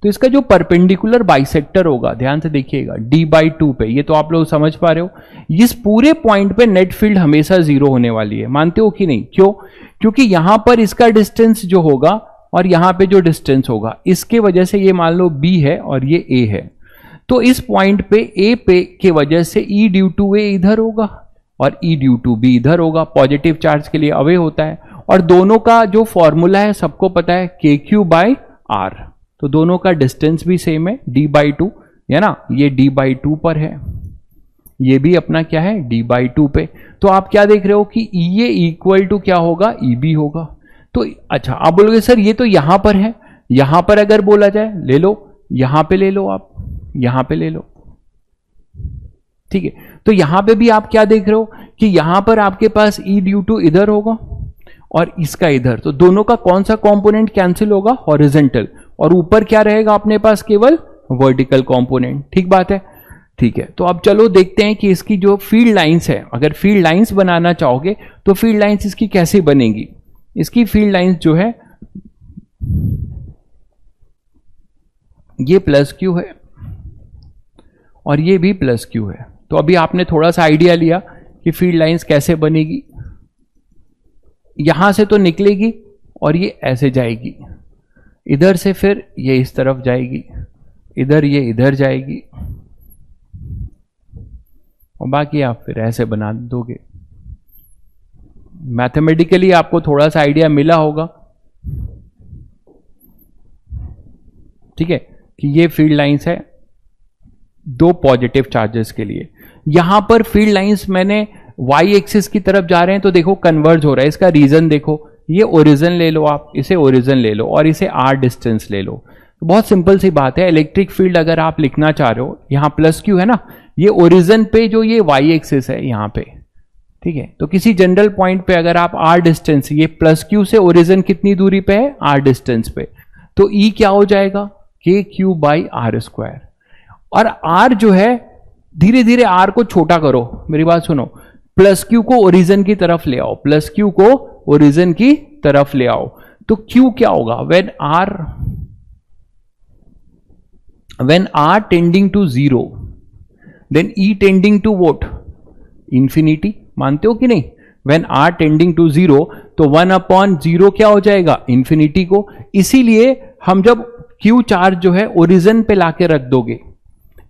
A: तो इसका जो परपेंडिकुलर बाइसेक्टर होगा, ध्यान से देखिएगा, d/2 पे, ये तो आप लोग समझ पा रहे हो, इस पूरे पॉइंट पे नेट फील्ड हमेशा जीरो होने वाली है। मानते हो कि नहीं? क्यों? क्योंकि यहां पर इसका डिस्टेंस जो होगा और यहां पे जो डिस्टेंस होगा, इसके वजह से ये मान लो b है और ये a है, तो इस पॉइंट पे a पे के वजह से E ड्यू टू a इधर होगा और E ड्यू टू b इधर होगा। पॉजिटिव चार्ज के लिए अवे होता है, और दोनों का जो फॉर्मूला है सबको पता है, KQ/R, तो दोनों का डिस्टेंस भी सेम है, d/2 है ना, ये d/2 पर है, ये भी अपना क्या है, d/2 पे। तो आप क्या देख रहे हो कि ये इक्वल टू क्या होगा, EB होगा। तो अच्छा, आप बोलोगे सर ये तो यहां पर है, यहां पर अगर बोला जाए, ले लो, यहां पे ले लो, आप यहां पे ले लो। ठीक है, तो यहां पे भी आप क्या देख रहे हो कि यहां पर आपके पास E ड्यू टू इधर होगा और इसका इधर, तो दोनों का कौन सा कंपोनेंट कैंसिल होगा, हॉरिजॉन्टल, और ऊपर क्या रहेगा अपने पास, केवल वर्टिकल कंपोनेंट। ठीक बात है। ठीक है, तो अब चलो देखते हैं कि इसकी जो फील्ड लाइंस है, अगर फील्ड लाइंस बनाना चाहोगे तो फील्ड लाइंस इसकी कैसे बनेगी। इसकी फील्ड लाइंस जो है, ये प्लस क्यू है और ये भी प्लस क्यू है। तो अभी आपने थोड़ा सा आइडिया लिया कि फील्ड लाइंस कैसे बनेगी। यहां से तो निकलेगी और ये ऐसे जाएगी, इधर से फिर ये इस तरफ जाएगी, इधर ये इधर जाएगी, और बाकी आप फिर ऐसे बना दोगे। मैथमेटिकली आपको थोड़ा सा आइडिया मिला होगा। ठीक है, कि ये फील्ड लाइंस है दो पॉजिटिव चार्जेस के लिए। यहां पर फील्ड लाइंस मैंने y एक्सिस की तरफ जा रहे हैं, तो देखो कन्वर्ज हो रहा है। इसका रीजन देखो, ये ओरिजिन ले लो, आप इसे ओरिजिन ले लो और इसे r डिस्टेंस ले लो। तो बहुत सिंपल सी बात है। इलेक्ट्रिक फील्ड अगर आप लिखना चाह रहे हो, यहां प्लस क्यू है ना, ये ओरिजिन पे जो ये y एक्सिस है यहां पे, ठीक है, तो किसी जनरल पॉइंट पे अगर आप r डिस्टेंस, ये प्लस क्यू से ओरिजिन कितनी दूरी पे है, r डिस्टेंस पे, तो E क्या हो जाएगा, KQ/R²। और R जो है, धीरे धीरे R को छोटा करो, मेरी बात सुनो, प्लस क्यू को ओरिजिन की तरफ ले आओ, प्लस क्यू को ओरिजिन की तरफ ले आओ, तो Q क्या होगा, when R tending to 0 then E tending to what, infinity. मानते हो कि नहीं? when R टेंडिंग टू 0 तो 1/0 क्या हो जाएगा, इंफिनिटी को। इसीलिए हम जब Q चार्ज जो है ओरिजिन पे लाके रख दोगे,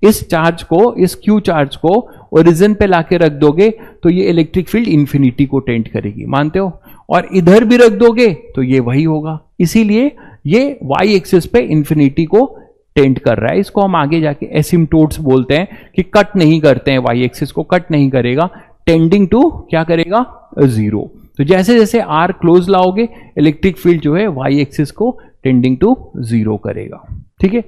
A: इस चार्ज को, इस Q चार्ज को ओरिजिन पे लाके रख दोगे, तो ये इलेक्ट्रिक फील्ड इंफिनिटी को टेंड करेगी। मानते हो? और इधर भी रख दोगे तो ये वही होगा। इसीलिए ये y एक्सिस पे इंफिनिटी को टेंड कर रहा है। इसको हम आगे जाके एसिम्टोट्स बोलते हैं, कि कट नहीं करते हैं, y एक्सिस को कट नहीं करेगा, टेंडिंग टू क्या करेगा, 0। तो जैसे जैसे r क्लोज लाओगे, इलेक्ट्रिक फील्ड जो है y एक्सिस को टेंडिंग टू 0 करेगा। ठीक है,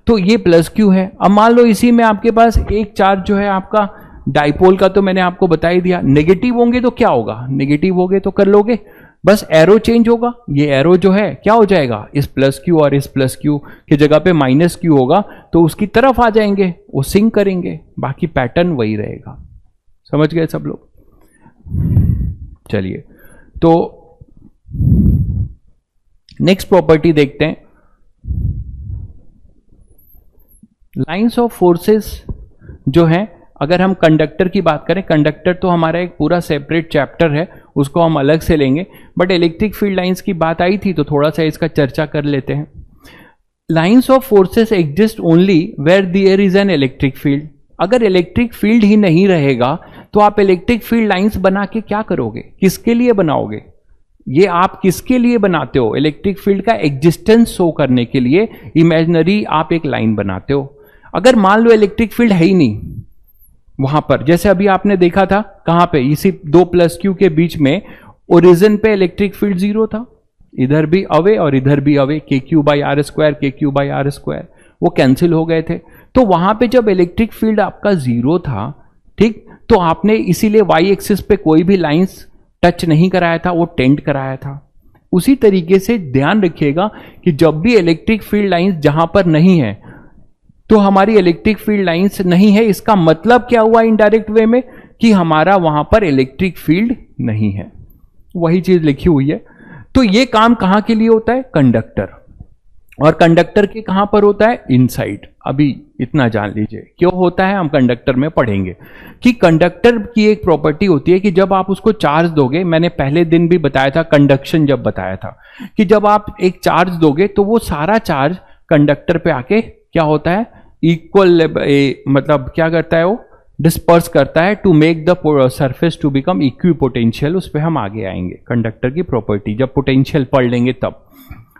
A: तो ये प्लस क्यू है। अब मान लो इसी में आपके पास एक चार्ज जो है आपका डाइपोल का, तो मैंने आपको बता ही दिया, नेगेटिव होंगे तो क्या होगा, नेगेटिव होंगे तो कर लोगे, बस एरो चेंज होगा। ये एरो जो है क्या हो जाएगा, इस प्लस क्यू और इस प्लस क्यू की जगह पे माइनस क्यू होगा, तो उसकी तरफ आ जाएंगे, वो सिंक करेंगे, बाकी पैटर्न वही रहेगा। समझ गए सब लोग? चलिए, तो नेक्स्ट प्रॉपर्टी देखते हैं, लाइंस ऑफ फोर्सेस जो है। अगर हम कंडक्टर की बात करें, कंडक्टर तो हमारा एक पूरा सेपरेट चैप्टर है, उसको हम अलग से लेंगे, बट इलेक्ट्रिक फील्ड लाइंस की बात आई थी तो थोड़ा सा इसका चर्चा कर लेते हैं। Lines of forces exist only where there is an electric field. अगर इलेक्ट्रिक फील्ड ही नहीं रहेगा तो आप इलेक्ट्रिक फील्ड लाइंस बना के क्या करोगे, किसके लिए बनाओगे? ये आप किसके लिए बनाते हो? इलेक्ट्रिक फील्ड का एग्जिस्टेंस शो करने के लिए इमेजिनरी आप एक लाइन बनाते हो। अगर मान लो इलेक्ट्रिक फील्ड है ही नहीं वहां पर, जैसे अभी आपने देखा था कहां पे, इसी 2+q के बीच में ओरिजिन पे इलेक्ट्रिक फील्ड 0 था, इधर भी अवे और इधर भी अवे, KQ/R², KQ/R², वो कैंसिल हो गए थे। तो वहां पे जब इलेक्ट्रिक फील्ड आपका 0 था, ठीक, तो आपने इसीलिए वाई एक्सिस पे कोई भी लाइंस टच नहीं कराया था, वो टेंड कराया था। उसी तरीके से ध्यान रखिएगा कि जब भी इलेक्ट्रिक फील्ड लाइंस जहां पर नहीं है, तो हमारी इलेक्ट्रिक फील्ड लाइंस नहीं है, इसका मतलब क्या हुआ इनडायरेक्ट वे में, कि हमारा वहां पर इलेक्ट्रिक फील्ड नहीं है। वही चीज लिखी हुई है। तो ये काम कहां के लिए होता है, कंडक्टर, और कंडक्टर के कहां पर होता है, इनसाइड। अभी इतना जान लीजिए क्यों होता है, हम कंडक्टर में पढ़ेंगे कि कंडक्टर की एक प्रॉपर्टी होती है कि जब आप उसको चार्ज दोगे, मैंने पहले दिन भी बताया था, कंडक्शन जब बताया था, कि जब आप एक चार्ज दोगे तो वो सारा चार्ज कंडक्टर पे आके क्या होता है, इक्वल, मतलब क्या करता है, वो डिस्पर्स करता है to make the surface to become equipotential. उस पर हम आगे आएंगे, कंडक्टर की प्रॉपर्टी जब पोटेंशियल पढ़ लेंगे तब।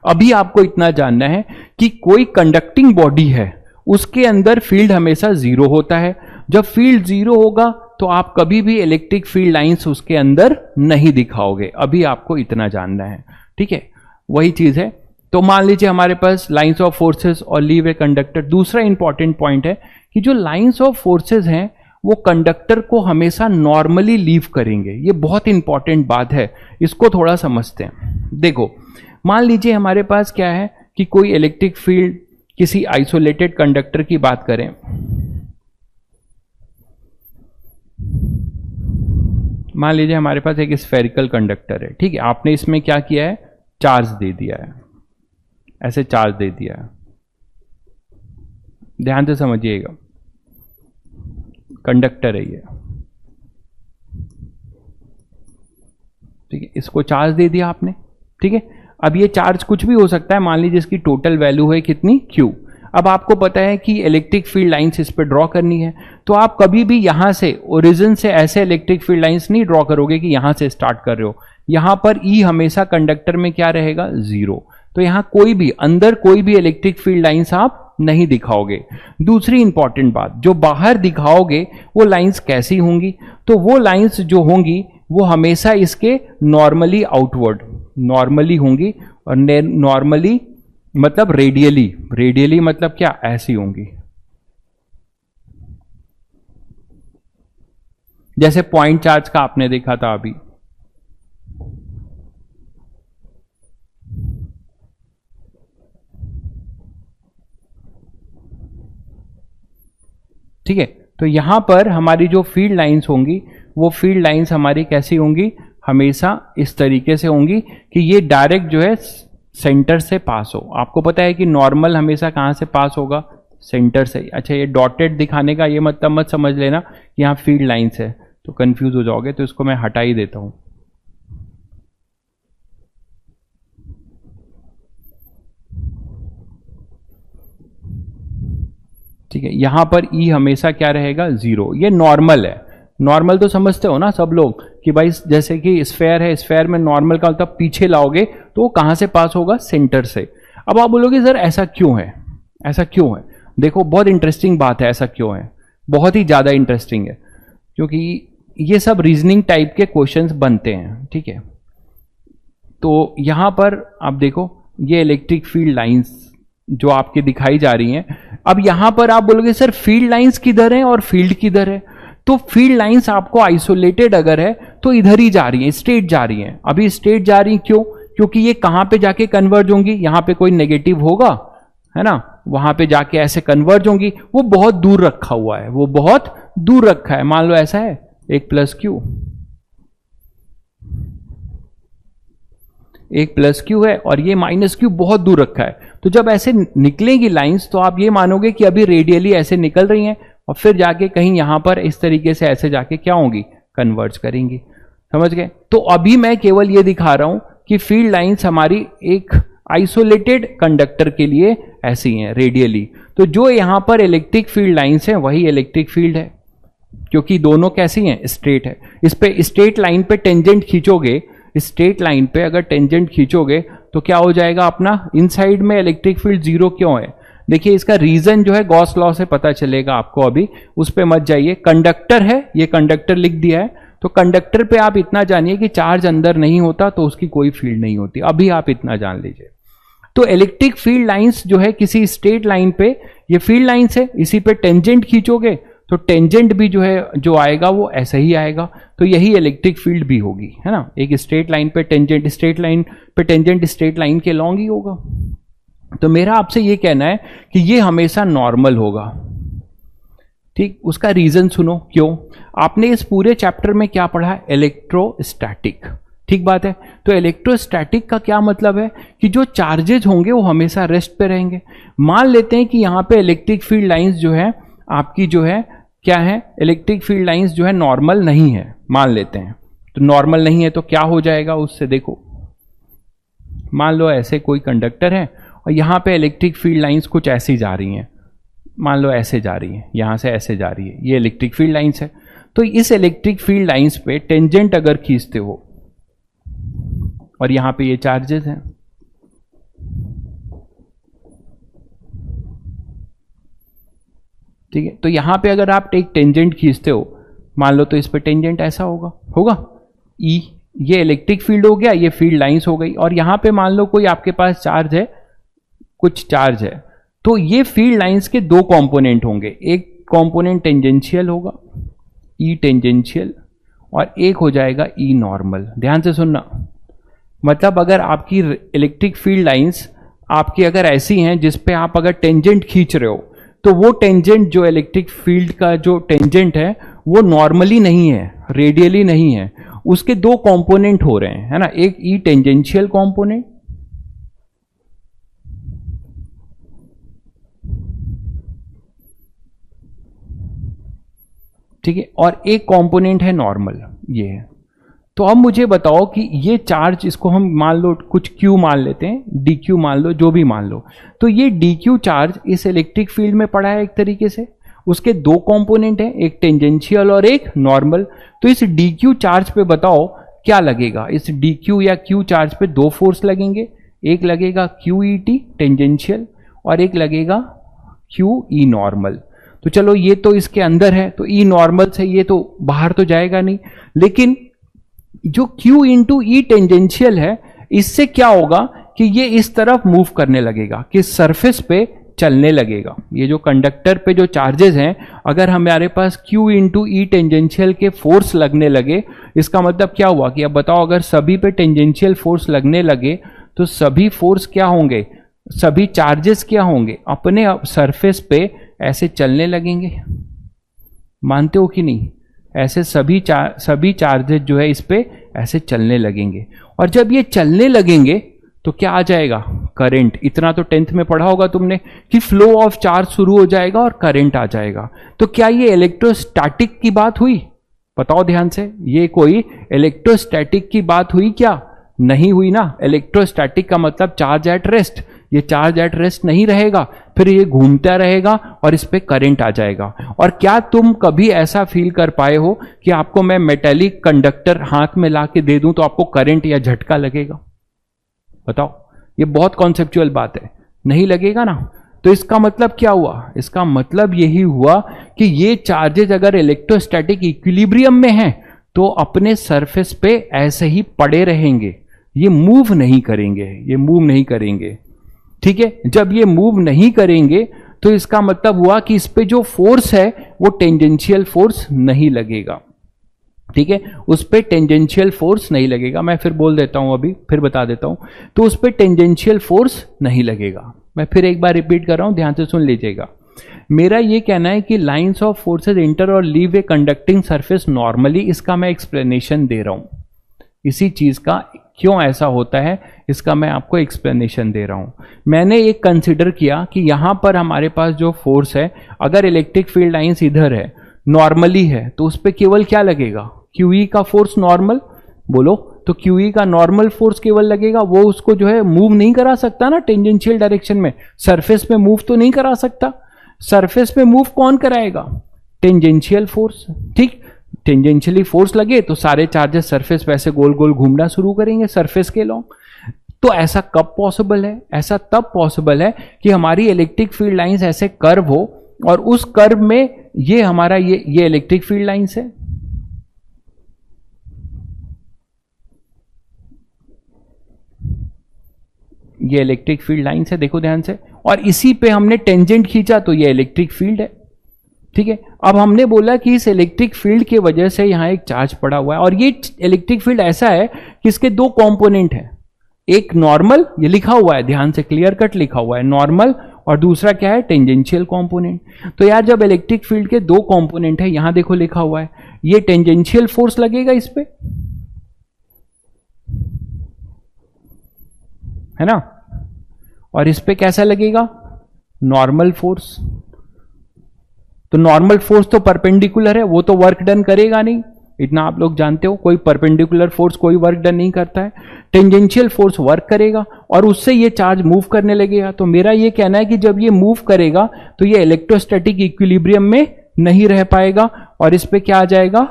A: अभी आपको इतना जानना है कि कोई कंडक्टिंग बॉडी है, उसके अंदर फील्ड हमेशा 0 होता है। जब फील्ड 0 होगा तो आप कभी भी इलेक्ट्रिक फील्ड लाइंस उसके अंदर नहीं दिखाओगे। अभी आपको इतना जानना है, ठीक है, वही चीज है। तो मान लीजिए हमारे पास लाइंस ऑफ फोर्सेस और लीव ए कंडक्टर। दूसरा इंपॉर्टेंट पॉइंट है कि जो लाइंस ऑफ फोर्सेस हैं वो कंडक्टर को हमेशा नॉर्मली लीव करेंगे। ये बहुत इंपॉर्टेंट बात है, इसको थोड़ा समझते हैं। देखो, मान लीजिए हमारे पास क्या है कि कोई इलेक्ट्रिक फील्ड, किसी आइसोलेटेड कंडक्टर की बात करें, मान लीजिए हमारे पास एक स्फेरिकल कंडक्टर है, ठीक है, आपने इसमें क्या किया है, चार्ज दे दिया है, ऐसे चार्ज दे दिया है। ध्यान से समझिएगा, कंडक्टर है ये, ठीक है, इसको चार्ज दे दिया आपने, ठीक है। अब ये चार्ज कुछ भी हो सकता है, मान लीजिए इसकी टोटल वैल्यू है कितनी, Q। अब आपको पता है कि इलेक्ट्रिक फील्ड लाइंस इस पर ड्रॉ करनी है, तो आप कभी भी यहां से ओरिजिन से ऐसे इलेक्ट्रिक फील्ड लाइंस नहीं ड्रॉ करोगे कि यहां से स्टार्ट कर रहे हो। यहां पर E हमेशा कंडक्टर में क्या रहेगा, 0। तो यहां कोई भी अंदर कोई भी इलेक्ट्रिक फील्ड लाइंस आप नहीं दिखाओगे। दूसरी इंपॉर्टेंट बात, जो बाहर दिखाओगे वो लाइंस कैसी होंगी, तो वो लाइंस जो होंगी वो हमेशा इसके नॉर्मली आउटवर्ड नॉर्मली होंगी, और नॉर्मली मतलब रेडियली, रेडियली मतलब क्या, ऐसी होंगी। जैसे पॉइंट चार्ज का आपने देखा था अभी, ठीक है। तो यहां पर हमारी जो फील्ड लाइंस होंगी वो फील्ड लाइंस हमारी कैसी होंगी, हमेशा इस तरीके से होंगी कि ये डायरेक्ट जो है सेंटर से पास हो। आपको पता है कि नॉर्मल हमेशा कहां से पास होगा, सेंटर से। अच्छा, ये डॉटेड दिखाने का ये मतलब मत समझ लेना यहां फील्ड लाइंस है तो कंफ्यूज हो जाओगे, तो इसको मैं हटा ही देता हूं। ठीक है, यहां पर E हमेशा क्या रहेगा, 0। ये नॉर्मल है। नॉर्मल तो समझते हो ना सब लोग कि भाई जैसे कि स्फेयर है, स्फेयर में नॉर्मल का मतलब पीछे लाओगे तो वो कहां से पास होगा, सेंटर से। अब आप बोलोगे सर ऐसा क्यों है, ऐसा क्यों है। देखो बहुत इंटरेस्टिंग बात है, ऐसा क्यों है, बहुत ही ज्यादा इंटरेस्टिंग है, क्योंकि ये सब रीजनिंग टाइप के क्वेश्चंस बनते हैं, ठीक है। तो यहां पर आप देखो ये इलेक्ट्रिक फील्ड लाइंस जो आपके दिखाई जा रही हैं। अब यहां पर आप बोलोगे सर फील्ड लाइंस किधर है और फील्ड किधर है, तो फील्ड लाइंस आपको आइसोलेटेड अगर है तो इधर ही जा रही है, स्ट्रेट जा रही है। अभी स्ट्रेट जा रही क्यों, क्योंकि ये कहां पे जाके कन्वर्ज होंगी, यहां पे कोई नेगेटिव होगा, है ना, वहां पे जाके ऐसे कन्वर्ज होंगी। वो बहुत दूर रखा हुआ है, वो बहुत दूर रखा है। मान लो ऐसा है, एक प्लस क्यू है और ये माइनस क्यू बहुत दूर रखा है। तो जब ऐसे निकलेंगी लाइंस तो आप ये मानोगे कि अभी रेडियली ऐसे निकल रही हैं और फिर जाके कहीं यहां पर इस तरीके से ऐसे जाके क्या होंगी, कन्वर्ज करेंगी। समझ गए। तो अभी मैं केवल ये दिखा रहा हूं कि फील्ड लाइंस हमारी एक आइसोलेटेड कंडक्टर के लिए ऐसी हैं रेडियली। तो जो यहां पर इलेक्ट्रिक फील्ड लाइंस हैं वही इलेक्ट्रिक फील्ड है, क्योंकि दोनों कैसी हैं, स्ट्रेट है। इस पे स्ट्रेट लाइन पे टेंजेंट खींचोगे, स्ट्रेट लाइन पे अगर टेंजेंट खींचोगे तो क्या हो जाएगा अपना, इनसाइड में इलेक्ट्रिक फील्ड 0 क्यों है, देखिए इसका रीजन जो है गॉस लॉ से पता चलेगा आपको, अभी उस पे मत जाइए। कंडक्टर है, ये कंडक्टर लिख दिया है, तो कंडक्टर पे आप इतना जानिए कि चार्ज अंदर नहीं होता तो उसकी कोई फील्ड नहीं होती, अभी आप इतना जान लीजिए। तो इलेक्ट्रिक फील्ड लाइंस जो है किसी स्ट्रेट लाइन पे, ये फील्ड लाइंस है, इसी पे टेंजेंट खींचोगे तो टेंजेंट भी जो है जो आएगा वो ऐसा ही आएगा, तो यही इलेक्ट्रिक फील्ड भी होगी, है ना। एक स्ट्रेट लाइन पे टेंजेंट, स्ट्रेट लाइन पे टेंजेंट स्ट्रेट लाइन के लॉन्ग ही होगा। तो मेरा आपसे ये कहना है कि ये हमेशा नॉर्मल होगा, ठीक। उसका रीजन सुनो क्यों। आपने इस पूरे चैप्टर में क्या पढ़ा है, इलेक्ट्रोस्टैटिक, ठीक बात है। तो इलेक्ट्रोस्टैटिक का क्या मतलब है कि जो चार्जेज होंगे वो हमेशा रेस्ट पे रहेंगे। मान लेते हैं कि यहां पे इलेक्ट्रिक फील्ड लाइंस जो है आपकी जो है क्या है, इलेक्ट्रिक फील्ड लाइंस जो है नॉर्मल नहीं है, मान लेते हैं। तो नॉर्मल नहीं है तो क्या हो जाएगा उससे, देखो मान लो ऐसे कोई कंडक्टर है और यहां पे इलेक्ट्रिक फील्ड लाइंस कुछ ऐसी जा रही हैं, मान लो ऐसे जा रही है, यहां से ऐसे जा रही है, ये इलेक्ट्रिक फील्ड लाइंस है। तो इस इलेक्ट्रिक फील्ड लाइंस पे टेंजेंट अगर खींचते हो और यहां पे ये चार्जेस हैं, ठीक है। तो यहां पे अगर आप एक टेंजेंट खींचते हो, मान लो, तो इस पे टेंजेंट ऐसा होगा ई, ये इलेक्ट्रिक फील्ड हो गया, ये फील्ड लाइंस हो गई। और यहां पे मान लो कोई आपके पास चार्ज है, कुछ चार्ज है, तो ये फील्ड लाइंस के दो कंपोनेंट होंगे, एक कंपोनेंट टेंजेंशियल होगा ई टेंजेंशियल, और एक हो जाएगा ई नॉर्मल। ध्यान से सुनना, मतलब अगर आपकी इलेक्ट्रिक फील्ड लाइंस आपकी अगर ऐसी हैं जिस पे आप अगर टेंजेंट खींच रहे हो, तो वो टेंजेंट जो इलेक्ट्रिक फील्ड का जो टेंजेंट है वो नॉर्मली नहीं है, रेडियली नहीं है, उसके दो कंपोनेंट हो रहे हैं, है ना। एक ई टेंजेंशियल कंपोनेंट, ठीक है, और एक कंपोनेंट है नॉर्मल, ये है। तो अब मुझे बताओ कि ये चार्ज, इसको हम मान लो कुछ Q मान लेते हैं, dQ मान लो, जो भी मान लो, तो ये dQ चार्ज इस इलेक्ट्रिक फील्ड में पड़ा है एक तरीके से, उसके दो कंपोनेंट हैं, एक टेंजेंशियल और एक नॉर्मल। तो इस dQ चार्ज पे बताओ क्या लगेगा, इस dQ या Q चार्ज पे दो फोर्स लगेंगे, एक लगेगा QET टेंजेंशियल और एक लगेगा QE नॉर्मल। तो चलो ये तो इसके अंदर है, तो E नॉर्मल से ये तो बाहर तो जाएगा नहीं, लेकिन जो Q इंटू ई टेंजेंशियल है, इससे क्या होगा कि ये इस तरफ मूव करने लगेगा, कि सरफेस पे चलने लगेगा। ये जो कंडक्टर पे जो चार्जेस हैं, अगर हमारे पास Q इंटू ई टेंजेंशियल के फोर्स लगने लगे, इसका मतलब क्या हुआ कि अब बताओ अगर सभी पे टेंजेंशियल फोर्स लगने लगे तो सभी फोर्स क्या होंगे, सभी चार्जेस क्या होंगे, अपने सरफेस पे ऐसे चलने लगेंगे। मानते हो कि नहीं, ऐसे सभी चार्जेस जो है इस पे ऐसे चलने लगेंगे, और जब ये चलने लगेंगे तो क्या आ जाएगा, करंट। इतना तो 10th में पढ़ा होगा तुमने कि फ्लो ऑफ चार्ज शुरू हो जाएगा और करंट आ जाएगा। तो क्या ये इलेक्ट्रोस्टैटिक की बात हुई, बताओ ध्यान से, ये कोई इलेक्ट्रोस्टैटिक की बात हुई क्या, नहीं हुई ना। इलेक्ट्रोस्टैटिक का मतलब चार्ज एट रेस्ट, ये चार्ज एट रेस्ट नहीं रहेगा, फिर ये घूमता रहेगा और इस पे करंट आ जाएगा। और क्या तुम कभी ऐसा फील कर पाए हो कि आपको मैं मेटेलिक कंडक्टर हाथ में ला के दे दूं तो आपको करंट या झटका लगेगा, बताओ। ये बहुत कॉन्सेप्चुअल बात है, नहीं लगेगा ना। तो इसका मतलब क्या हुआ, इसका मतलब यही हुआ कि ये चार्जेस अगर इलेक्ट्रोस्टैटिक इक्विलिब्रियम में हैं तो अपने सरफेस पे ऐसे ही पड़े रहेंगे, ये मूव नहीं करेंगे, ये मूव नहीं करेंगे, ठीक है। जब ये मूव नहीं करेंगे तो इसका मतलब हुआ कि इस पे जो फोर्स है वो टेंजेंशियल फोर्स नहीं लगेगा, ठीक है, उस पे टेंजेंशियल फोर्स नहीं लगेगा। मैं फिर बोल देता हूं, अभी फिर बता देता हूं, तो उस पे टेंजेंशियल फोर्स नहीं लगेगा। मैं फिर एक बार रिपीट कर रहा हूं, ध्यान से सुन लीजिएगा। मेरा ये कहना है कि लाइंस ऑफ फोर्सेज इंटर और leave a conducting surface normally, इसका मैं एक्सप्लेनेशन दे रहा हूं, इसी चीज का क्यों ऐसा होता है इसका मैं आपको एक्सप्लेनेशन दे रहा हूं। मैंने एक कंसिडर किया कि यहां पर हमारे पास जो फोर्स है, अगर इलेक्ट्रिक फील्ड लाइंस इधर है, नॉर्मली है, तो उस पर केवल क्या लगेगा, QE का फोर्स नॉर्मल, बोलो। तो QE का नॉर्मल फोर्स केवल लगेगा, वो उसको जो है मूव नहीं करा सकता ना टेंजेंशियल डायरेक्शन में, सरफेस में मूव तो नहीं करा सकता। सरफेस में मूव कौन कराएगा, टेंजेंशियल फोर्स, ठीक। टेंजेंशियली फोर्स लगे तो सारे चार्जेस सरफेस वैसे गोल गोल घूमना शुरू करेंगे सरफेस के लॉन्ग। तो ऐसा कब पॉसिबल है? ऐसा तब पॉसिबल है कि हमारी इलेक्ट्रिक फील्ड लाइंस ऐसे कर्व हो और उस कर्व में ये हमारा ये इलेक्ट्रिक फील्ड लाइंस है, ये इलेक्ट्रिक फील्ड लाइंस है, देखो ध्यान से, और इसी पे हमने टेंजेंट खींचा तो ये इलेक्ट्रिक फील्ड है। ठीक है, अब हमने बोला कि इस इलेक्ट्रिक फील्ड की वजह से यहां एक चार्ज पड़ा हुआ है और ये इलेक्ट्रिक फील्ड ऐसा है कि इसके दो कंपोनेंट हैं, एक नॉर्मल, ये लिखा हुआ है ध्यान से, क्लियर कट लिखा हुआ है नॉर्मल, और दूसरा क्या है? Tangential component. तो यार जब इलेक्ट्रिक फील्ड के दो कंपोनेंट है, यहां देखो लिखा हुआ है, ये टेंजेंशियल फोर्स लगेगा इस पे, है ना, और इस पे कैसा लगेगा? Normal force. तो नॉर्मल फोर्स तो परपेंडिकुलर है, वो तो वर्क डन करेगा नहीं, इतना आप लोग जानते हो, कोई परपेंडिकुलर फोर्स कोई वर्क डन नहीं करता है। टेंजेंशियल फोर्स वर्क करेगा और उससे ये चार्ज मूव करने लगेगा। तो मेरा ये कहना है कि जब ये मूव करेगा तो ये इलेक्ट्रोस्टैटिक इक्विलिब्रियम में नहीं रह पाएगा और इस पे क्या आ जाएगा?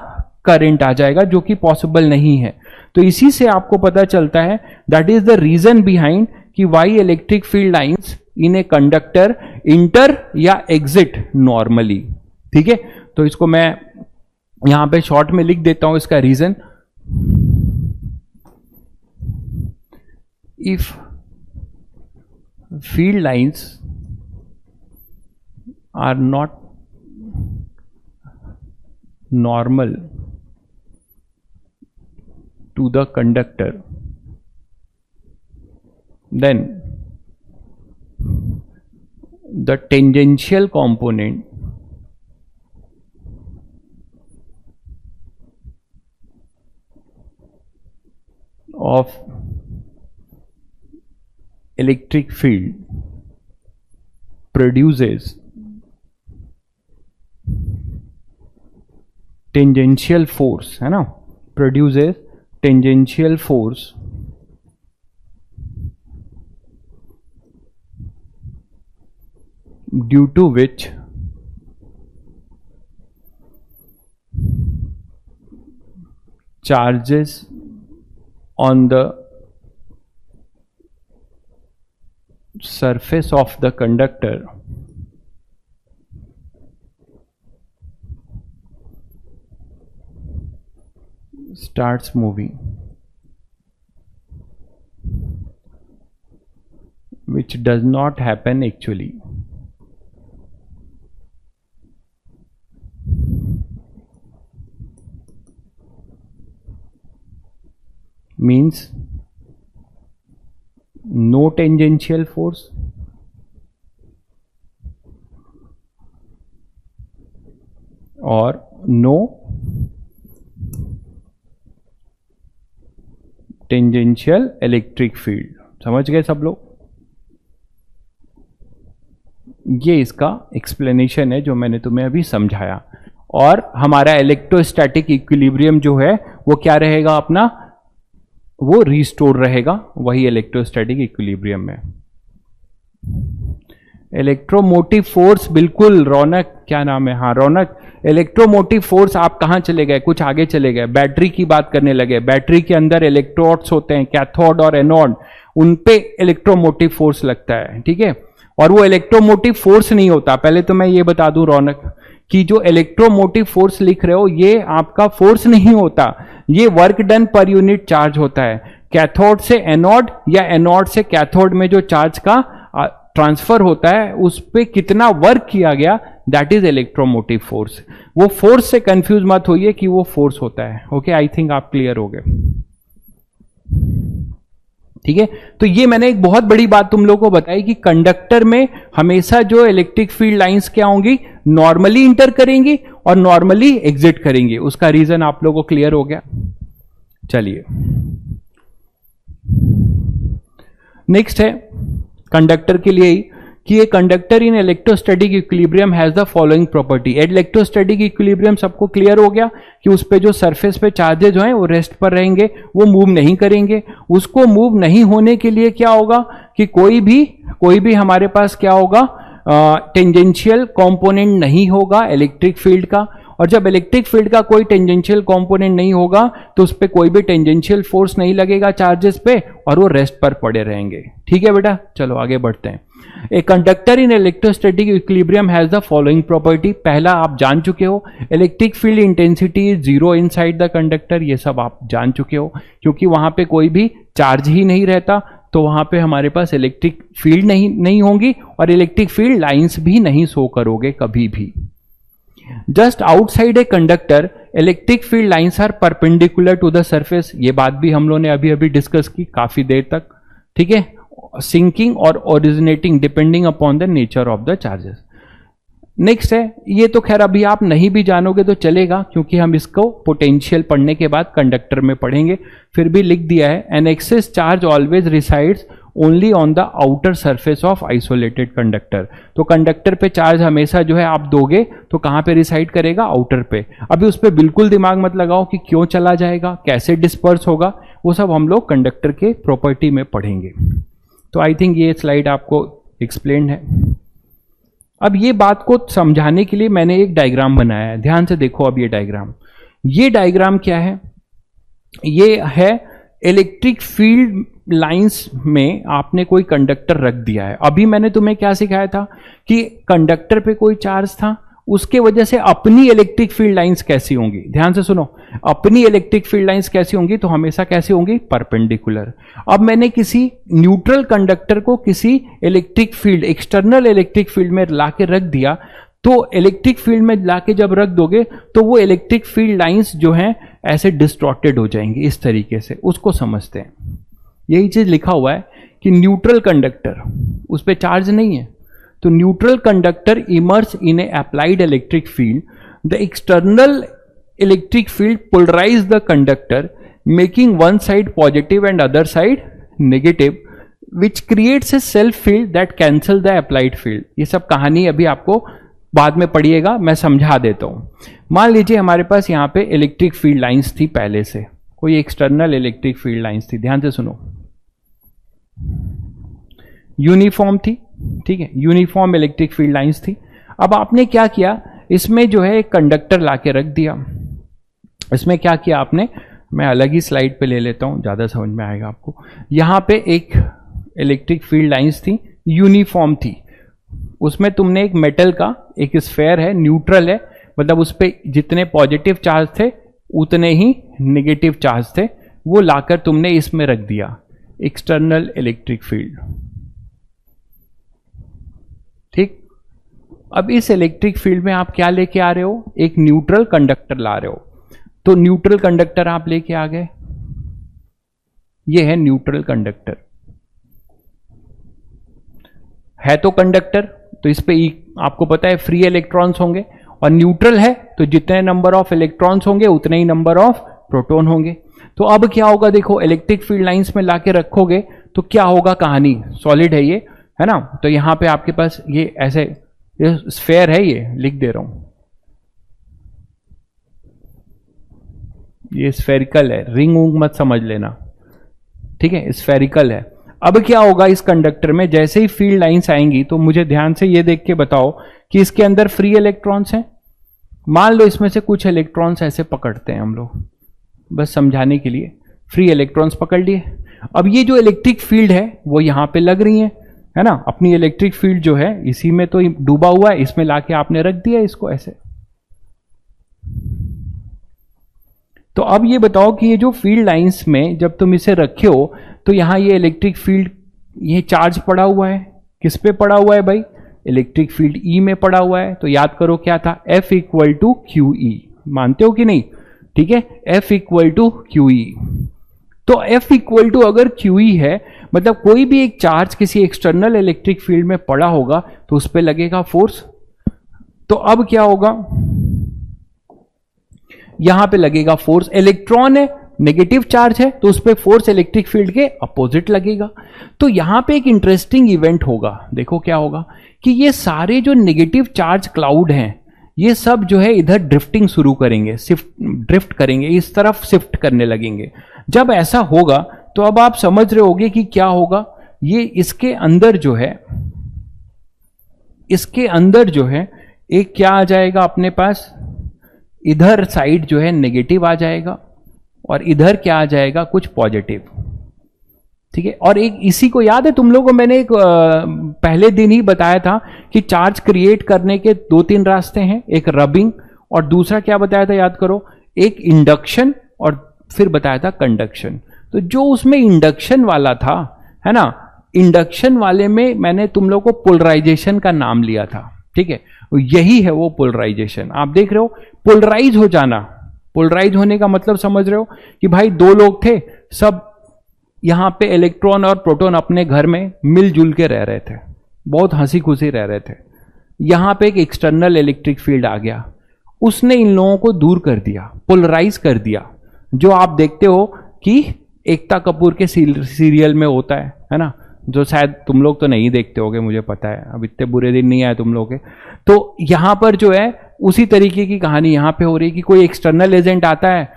A: करंट आ जाएगा, जो कि पॉसिबल नहीं है। तो इसी से आपको पता चलता है, that is the reason behind कि why electric field lines in a conductor enter या एग्जिट नॉर्मली। ठीक है, तो इसको मैं यहां पे शॉर्ट में लिख देता हूं इसका reason. If field lines are not normal to the conductor, then the tangential component of electric field produces tangential force, है ना, produces tangential force due to which charges on the surface of the conductor starts moving, which does not happen actually. Means no tangential force or no tangential electric field. समझ गए सब लोग? ये इसका एक्सप्लेनेशन है जो मैंने तुम्हें अभी समझाया। और हमारा इलेक्ट्रोस्टैटिक इक्विलिब्रियम जो है वो क्या रहेगा अपना? वो रिस्टोर रहेगा वही इलेक्ट्रोस्टैटिक इक्विलिब्रियम में। इलेक्ट्रोमोटिव फोर्स, बिल्कुल रौनक, क्या नाम है, हाँ रौनक, इलेक्ट्रोमोटिव फोर्स आप कहां चले गए? कुछ आगे चले गए, बैटरी की बात करने लगे। बैटरी के अंदर इलेक्ट्रोड्स होते हैं, कैथोड और एनोड, उन पे इलेक्ट्रोमोटिव फोर्स लगता है। ठीक है, और वो इलेक्ट्रोमोटिव फोर्स नहीं होता। पहले तो मैं ये बता दूं रौनक कि जो इलेक्ट्रोमोटिव फोर्स लिख रहे हो ये आपका फोर्स नहीं होता, ये work done per unit charge होता है। कैथोड से एनोड या एनोड से कैथोड में जो चार्ज का ट्रांसफर होता है उस पे कितना वर्क किया गया, दैट इज इलेक्ट्रोमोटिव फोर्स। वो फोर्स से कंफ्यूज मत होइए कि वो फोर्स होता है। ओके, आई थिंक आप क्लियर हो गए। ठीक है, तो ये मैंने एक बहुत बड़ी बात तुम लोगों को बताई कि कंडक्टर में हमेशा जो इलेक्ट्रिक फील्ड लाइंस क्या होंगी, नॉर्मली इंटर करेंगी और नॉर्मली एग्जिट करेंगी। उसका रीजन आप लोगों को क्लियर हो गया। चलिए नेक्स्ट है कंडक्टर के लिए कि a conductor in electrostatic equilibrium has the following property. Electrostatic equilibrium सबको क्लियर हो गया कि उस पे जो सरफेस पे चार्जेज हैं वो रेस्ट पर रहेंगे, वो मूव नहीं करेंगे। उसको मूव नहीं होने के लिए क्या होगा कि कोई भी हमारे पास क्या होगा, टेंजेंशियल कंपोनेंट नहीं होगा इलेक्ट्रिक फील्ड का, और जब इलेक्ट्रिक फील्ड का कोई टेंजेंशियल कंपोनेंट नहीं होगा तो उस पर कोई भी टेंजेंशियल फोर्स नहीं लगेगा चार्जेस पे, और वो रेस्ट पर पड़े रहेंगे। ठीक है बेटा, चलो आगे बढ़ते हैं। A conductor in electrostatic equilibrium has the following property. पहला आप जान चुके हो, electric field intensity is zero inside the conductor, ये सब आप जान चुके हो, क्योंकि वहां पे कोई भी चार्ज ही नहीं रहता, तो वहां पे हमारे पास इलेक्ट्रिक फील्ड नहीं होंगी, और इलेक्ट्रिक फील्ड लाइंस भी नहीं शो करोगे कभी भी। Just outside a conductor electric field lines are perpendicular to the surface, ये बात भी हम लोगों ने अभी अभी डिस्कस की काफी देर तक। ठीक है, सिंकिंग और originating depending upon the nature of the charges. Next है, ये तो खैर अभी आप नहीं भी जानोगे तो चलेगा, क्योंकि हम इसको पोटेंशियल पढ़ने के बाद कंडक्टर में पढ़ेंगे, फिर भी लिख दिया है, an excess charge always resides only on the outer surface of isolated conductor. तो कंडक्टर पे चार्ज हमेशा जो है आप दोगे तो कहां पे रिसाइड करेगा, आउटर पे। अभी उस पर बिल्कुल दिमाग मत लगाओ कि क्यों चला जाएगा, कैसे डिस्पर्स होगा, वो सब हम लोग कंडक्टर के प्रॉपर्टी में पढ़ेंगे। तो आई थिंक ये स्लाइड आपको एक्सप्लेन्ड है। अब ये बात को समझाने के लिए मैंने एक डायग्राम बनाया है, ध्यान से देखो। अब ये डायग्राम क्या है, ये है इलेक्ट्रिक फील्ड लाइंस में आपने कोई कंडक्टर रख दिया है। अभी मैंने तुम्हें क्या सिखाया था कि कंडक्टर पे कोई चार्ज था, उसके वजह से अपनी इलेक्ट्रिक फील्ड लाइंस कैसी होंगी, ध्यान से सुनो, अपनी इलेक्ट्रिक फील्ड लाइंस कैसी होंगी, तो हमेशा कैसी होंगी, परपेंडिकुलर। अब मैंने किसी न्यूट्रल कंडक्टर को किसी electric field, external electric field में लाके रख दिया, तो इलेक्ट्रिक फील्ड में लाके जब रख दोगे तो वो इलेक्ट्रिक फील्ड लाइंस जो हैं ऐसे डिस्टॉर्टेड हो जाएंगी, इस तरीके से। उसको समझते हैं, यही चीज लिखा हुआ है कि न्यूट्रल कंडक्टर, उस पर चार्ज नहीं है, तो neutral conductor immerse in a applied electric field, the external electric field polarize the conductor making one side positive and other side negative, which creates a self field that cancel the applied field. ये सब कहानी अभी आपको बाद में पढ़िएगा, मैं समझा देता हूं। मान लीजिए हमारे पास यहां पे इलेक्ट्रिक फील्ड लाइंस थी, पहले से कोई एक्सटर्नल इलेक्ट्रिक फील्ड लाइंस थी, ध्यान से सुनो, यूनिफॉर्म थी। ठीक है, यूनिफॉर्म इलेक्ट्रिक फील्ड लाइंस थी। अब आपने क्या किया, इसमें जो है एक कंडक्टर लाके रख दिया। इसमें क्या किया आपने, मैं अलग ही स्लाइड पे ले लेता हूं, ज्यादा समझ में आएगा आपको। यहां पे एक इलेक्ट्रिक फील्ड लाइंस थी, यूनिफॉर्म थी, उसमें तुमने एक मेटल का एक स्फेयर है, न्यूट्रल है, मतलब उस पर जितने पॉजिटिव चार्ज थे उतने ही नेगेटिव चार्ज थे, वो लाकर तुमने इसमें रख दिया, एक्सटर्नल इलेक्ट्रिक फील्ड। ठीक, अब इस इलेक्ट्रिक फील्ड में आप क्या लेके आ रहे हो, एक न्यूट्रल कंडक्टर ला रहे हो। तो न्यूट्रल कंडक्टर आप लेके आ गए, ये है न्यूट्रल कंडक्टर, है तो कंडक्टर, तो इस पे आपको पता है फ्री इलेक्ट्रॉन्स होंगे, और न्यूट्रल है तो जितने नंबर ऑफ इलेक्ट्रॉन्स होंगे उतने ही नंबर ऑफ प्रोटॉन होंगे। तो अब क्या होगा, देखो इलेक्ट्रिक फील्ड लाइंस में लाके रखोगे तो क्या होगा, कहानी सॉलिड है ये, है ना। तो यहां पे आपके पास ये ऐसे ये स्फेयर है, ये लिख दे रहा हूं, ये स्फेरिकल है, रिंग उंग मत समझ लेना, ठीक है, स्फेरिकल है। अब क्या होगा इस कंडक्टर में, जैसे ही फील्ड लाइंस आएंगी तो मुझे ध्यान से ये देख के बताओ कि इसके अंदर फ्री इलेक्ट्रॉन्स हैं। मान लो इसमें से कुछ इलेक्ट्रॉन्स ऐसे पकड़ते हैं हम लोग, बस समझाने के लिए, फ्री इलेक्ट्रॉन्स पकड़ लिए। अब ये जो इलेक्ट्रिक फील्ड है वो यहां पे लग रही है ना, अपनी इलेक्ट्रिक फील्ड जो है इसी में तो डूबा हुआ है, इसमें लाके आपने रख दिया इसको ऐसे। तो अब ये बताओ कि ये जो फील्ड लाइंस में जब तुम इसे रखे हो तो यहां ये इलेक्ट्रिक फील्ड, ये चार्ज पड़ा हुआ है, किस पे पड़ा हुआ है भाई, इलेक्ट्रिक फील्ड ई में पड़ा हुआ है। तो याद करो क्या था, F equal to Q E, मानते हो कि नहीं, ठीक है, F equal to Q E. तो F इक्वल टू अगर क्यू ई है, मतलब कोई भी एक चार्ज किसी एक्सटर्नल इलेक्ट्रिक फील्ड में पड़ा होगा तो उस पर लगेगा फोर्स। तो अब क्या होगा, यहां पे लगेगा फोर्स, इलेक्ट्रॉन है, नेगेटिव चार्ज है, तो उस पर फोर्स इलेक्ट्रिक फील्ड के अपोजिट लगेगा। तो यहां पे एक इंटरेस्टिंग इवेंट होगा, देखो क्या होगा कि ये सारे जो नेगेटिव चार्ज क्लाउड हैं ये सब जो है इधर ड्रिफ्टिंग शुरू करेंगे, ड्रिफ्ट करेंगे, इस तरफ शिफ्ट करने लगेंगे। जब ऐसा होगा तो अब आप समझ रहे होगे कि क्या होगा, ये इसके अंदर जो है, इसके अंदर जो है एक क्या आ जाएगा अपने पास, इधर साइड जो है नेगेटिव आ जाएगा और इधर क्या आ जाएगा, कुछ पॉजिटिव। ठीक है, और एक इसी को याद है तुम लोगों को, मैंने एक पहले दिन ही बताया था कि चार्ज क्रिएट करने के 2-3 रास्ते हैं, एक रबिंग और दूसरा क्या बताया था याद करो, एक इंडक्शन और फिर बताया था कंडक्शन। तो जो उसमें इंडक्शन वाला था, है ना, इंडक्शन वाले में मैंने तुम लोगों को पोलराइजेशन का नाम लिया था। ठीक है, यही है वो पोलराइजेशन। आप देख रहे हो पोलराइज हो जाना, पोलराइज होने का मतलब समझ रहे हो कि भाई दो लोग थे, सब यहां पे इलेक्ट्रॉन और प्रोटॉन अपने घर में मिलजुल के रह रहे थे, बहुत हंसी खुशी रह रहे थे। यहां पे एक एक्सटर्नल इलेक्ट्रिक फील्ड आ गया, उसने इन लोगों को दूर कर दिया, पोलराइज कर दिया। जो आप देखते हो कि एकता कपूर के सीरियल में होता है ना, जो शायद तुम लोग तो नहीं देखते होगे, मुझे पता है, अब इतने बुरे दिन नहीं आए तुम लोग के। तो यहां पर जो है उसी तरीके की कहानी यहां पे हो रही है कि कोई एक्सटर्नल एजेंट आता है,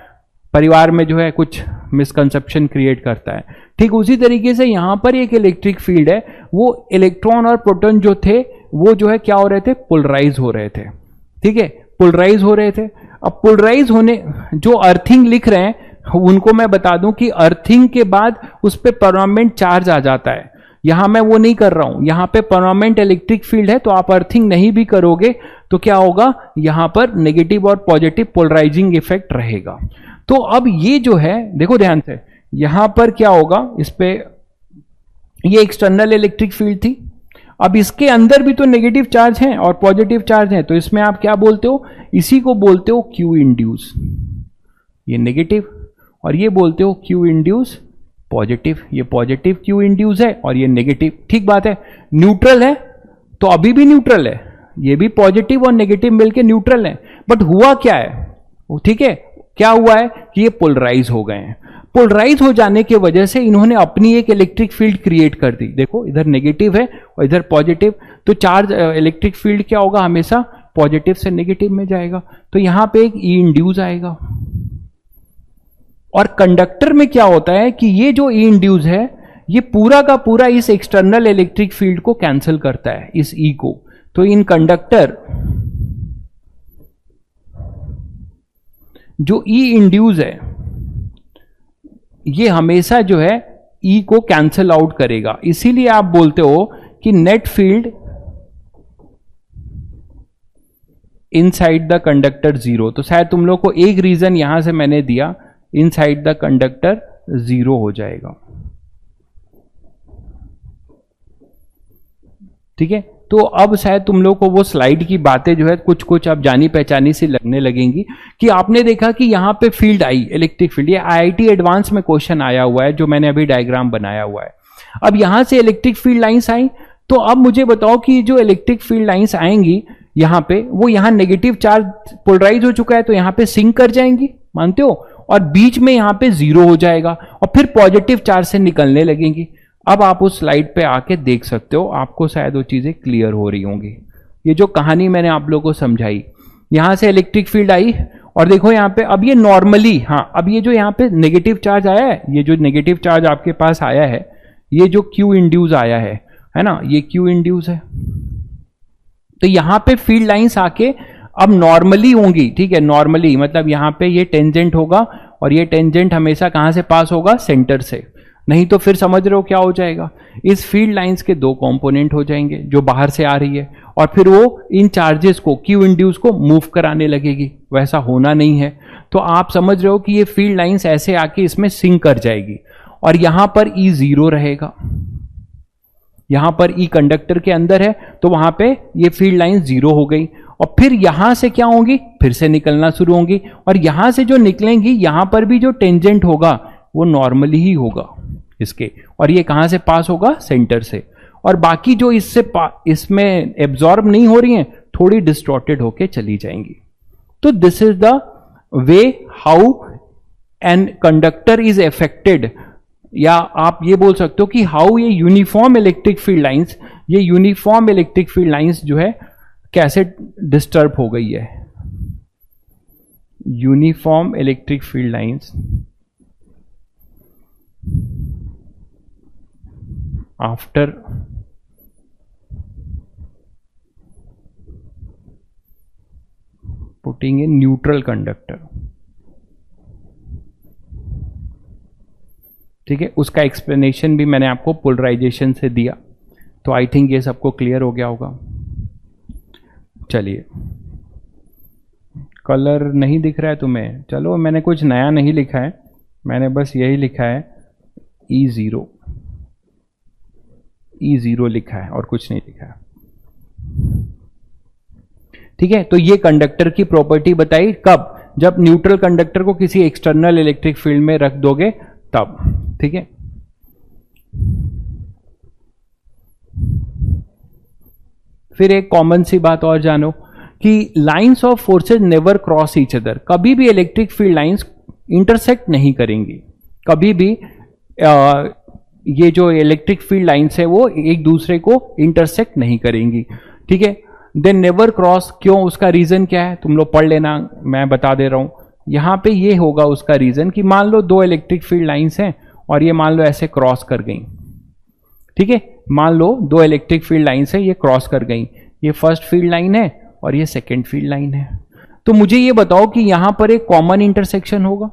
A: परिवार में जो है कुछ मिसकंसेप्शन क्रिएट करता है। ठीक उसी तरीके से यहां पर एक इलेक्ट्रिक फील्ड है, वो इलेक्ट्रॉन और प्रोटॉन जो थे वो जो है क्या हो रहे थे, पोलराइज हो रहे थे। ठीक है, पोलराइज हो रहे थे। अब पोलराइज होने, जो अर्थिंग लिख रहे हैं उनको मैं बता दूं कि अर्थिंग के बाद उस पर परमानेंट चार्ज आ जाता है। यहां मैं वो नहीं कर रहा हूं, यहां पे परमानेंट इलेक्ट्रिक फील्ड है, तो आप अर्थिंग नहीं भी करोगे तो क्या होगा, यहां पर नेगेटिव और पॉजिटिव पोलराइजिंग इफेक्ट रहेगा। तो अब ये जो है देखो ध्यान से, यहां पर क्या होगा, इस पे ये एक्सटर्नल इलेक्ट्रिक फील्ड थी, अब इसके अंदर भी तो नेगेटिव चार्ज है और पॉजिटिव चार्ज है, तो इसमें आप क्या बोलते हो, इसी को बोलते हो क्यू इंड्यूस, ये नेगेटिव, और ये बोलते हो क्यू इंड्यूस पॉजिटिव, ये पॉजिटिव क्यू इंड्यूस है और ये नेगेटिव। ठीक बात है, न्यूट्रल है तो अभी भी न्यूट्रल है, ये भी पॉजिटिव और नेगेटिव मिलके न्यूट्रल है। बट हुआ क्या है, ठीक है, क्या हुआ है कि ये पोलराइज हो गए हैं। पोलराइज हो जाने की वजह से इन्होंने अपनी एक इलेक्ट्रिक फील्ड क्रिएट कर दी। देखो इधर नेगेटिव है और इधर पॉजिटिव, तो चार्ज इलेक्ट्रिक फील्ड क्या होगा, हमेशा पॉजिटिव से नेगेटिव में जाएगा। तो यहां पे एक ई इंड्यूस आएगा। और कंडक्टर में क्या होता है कि ये जो ई इंड्यूस है ये पूरा का पूरा इस एक्सटर्नल इलेक्ट्रिक फील्ड को कैंसिल करता है, इस ई को। तो इन कंडक्टर जो ई इंड्यूस है ये हमेशा जो है ई को कैंसिल आउट करेगा, इसीलिए आप बोलते हो कि net field inside the conductor zero. तो शायद तुम लोग को एक रीजन यहां से मैंने दिया, इनसाइड द कंडक्टर जीरो हो जाएगा। ठीक है, तो अब शायद तुम लोग को वो स्लाइड की बातें जो है कुछ कुछ अब जानी पहचानी सी लगने लगेंगी कि आपने देखा कि यहां पे फील्ड आई, इलेक्ट्रिक फील्ड, ये आईआईटी एडवांस में क्वेश्चन आया हुआ है जो मैंने अभी डायग्राम बनाया हुआ है। अब यहां से इलेक्ट्रिक फील्ड लाइंस आई, तो अब मुझे बताओ कि जो इलेक्ट्रिक फील्ड लाइंस आएंगी यहां पे, वो यहां नेगेटिव चार्ज पोलराइज हो चुका है तो यहां पे सिंक कर जाएंगी, मानते हो, और बीच में यहां पे जीरो हो जाएगा और फिर पॉजिटिव चार्ज से निकलने लगेंगी। अब आप उस स्लाइड पे आके देख सकते हो, आपको शायद वो चीजें क्लियर हो रही होंगी। ये जो कहानी मैंने आप लोगों को समझाई, यहां से इलेक्ट्रिक फील्ड आई और देखो यहां पे, अब ये नॉर्मली, हाँ, अब ये जो यहां पे नेगेटिव चार्ज आया है, ये जो नेगेटिव चार्ज आपके पास आया है, ये जो क्यू इंड्यूस आया है ना, ये क्यू इंड्यूस है। तो यहां पे फील्ड लाइंस आके अब नॉर्मली होंगी। ठीक है, नॉर्मली मतलब यहां पे ये टेंजेंट होगा और ये टेंजेंट हमेशा कहां से पास होगा, सेंटर से, नहीं तो फिर समझ रहे हो क्या हो जाएगा, इस फील्ड लाइंस के दो कंपोनेंट हो जाएंगे जो बाहर से आ रही है और फिर वो इन चार्जेस को, क्यू इंड्यूस को मूव कराने लगेगी। वैसा होना नहीं है, तो आप समझ रहे हो कि ये फील्ड लाइंस ऐसे आके इसमें सिंक कर जाएगी और यहां पर ई जीरो रहेगा। यहां पर ई कंडक्टर के अंदर है तो वहां पे ये फील्ड लाइन जीरो हो गई और फिर यहां से क्या होंगी, फिर से निकलना शुरू होंगी और यहां से जो निकलेंगी यहां पर भी जो टेंजेंट होगा वो नॉर्मली ही होगा इसके, और ये कहां से पास होगा, सेंटर से, और बाकी जो इसमें एब्जॉर्ब नहीं हो रही हैं थोड़ी डिस्टॉर्टेड होके चली जाएंगी। तो this is the way how an conductor is affected, या आप ये बोल सकते हो कि हाउ ये यूनिफॉर्म इलेक्ट्रिक फील्ड लाइंस, ये यूनिफॉर्म इलेक्ट्रिक फील्ड लाइंस जो है कैसे डिस्टर्ब हो गई है। Uniform electric field lines after putting in neutral conductor. ठीक है, उसका एक्सप्लेनेशन भी मैंने आपको पोलराइजेशन से दिया, तो आई थिंक ये सबको क्लियर हो गया होगा। चलिए, कलर नहीं दिख रहा है तुम्हें, चलो मैंने कुछ नया नहीं लिखा है, मैंने बस यही लिखा है E0 लिखा है और कुछ नहीं लिखा है। ठीक है, तो ये कंडक्टर की प्रॉपर्टी बताई कब, जब न्यूट्रल कंडक्टर को किसी एक्सटर्नल इलेक्ट्रिक फील्ड में रख दोगे तब। ठीक है, फिर एक कॉमन सी बात और जानो कि lines of forces never cross each other. कभी भी इलेक्ट्रिक फील्ड लाइंस इंटरसेक्ट नहीं करेंगी, कभी भी ये जो इलेक्ट्रिक फील्ड लाइंस है वो एक दूसरे को इंटरसेक्ट नहीं करेंगी। ठीक है, देन नेवर क्रॉस, क्यों, उसका रीजन क्या है तुम लोग पढ़ लेना, मैं बता दे रहा हूं। यहां पे ये होगा उसका रीजन कि मान लो दो इलेक्ट्रिक फील्ड लाइंस हैं और ये मान लो ऐसे क्रॉस कर गई। ठीक है, मान लो दो इलेक्ट्रिक फील्ड लाइंस है, ये क्रॉस कर गई, ये फर्स्ट फील्ड लाइन है और ये सेकेंड फील्ड लाइन है। तो मुझे ये बताओ कि यहां पर एक कॉमन इंटरसेक्शन होगा,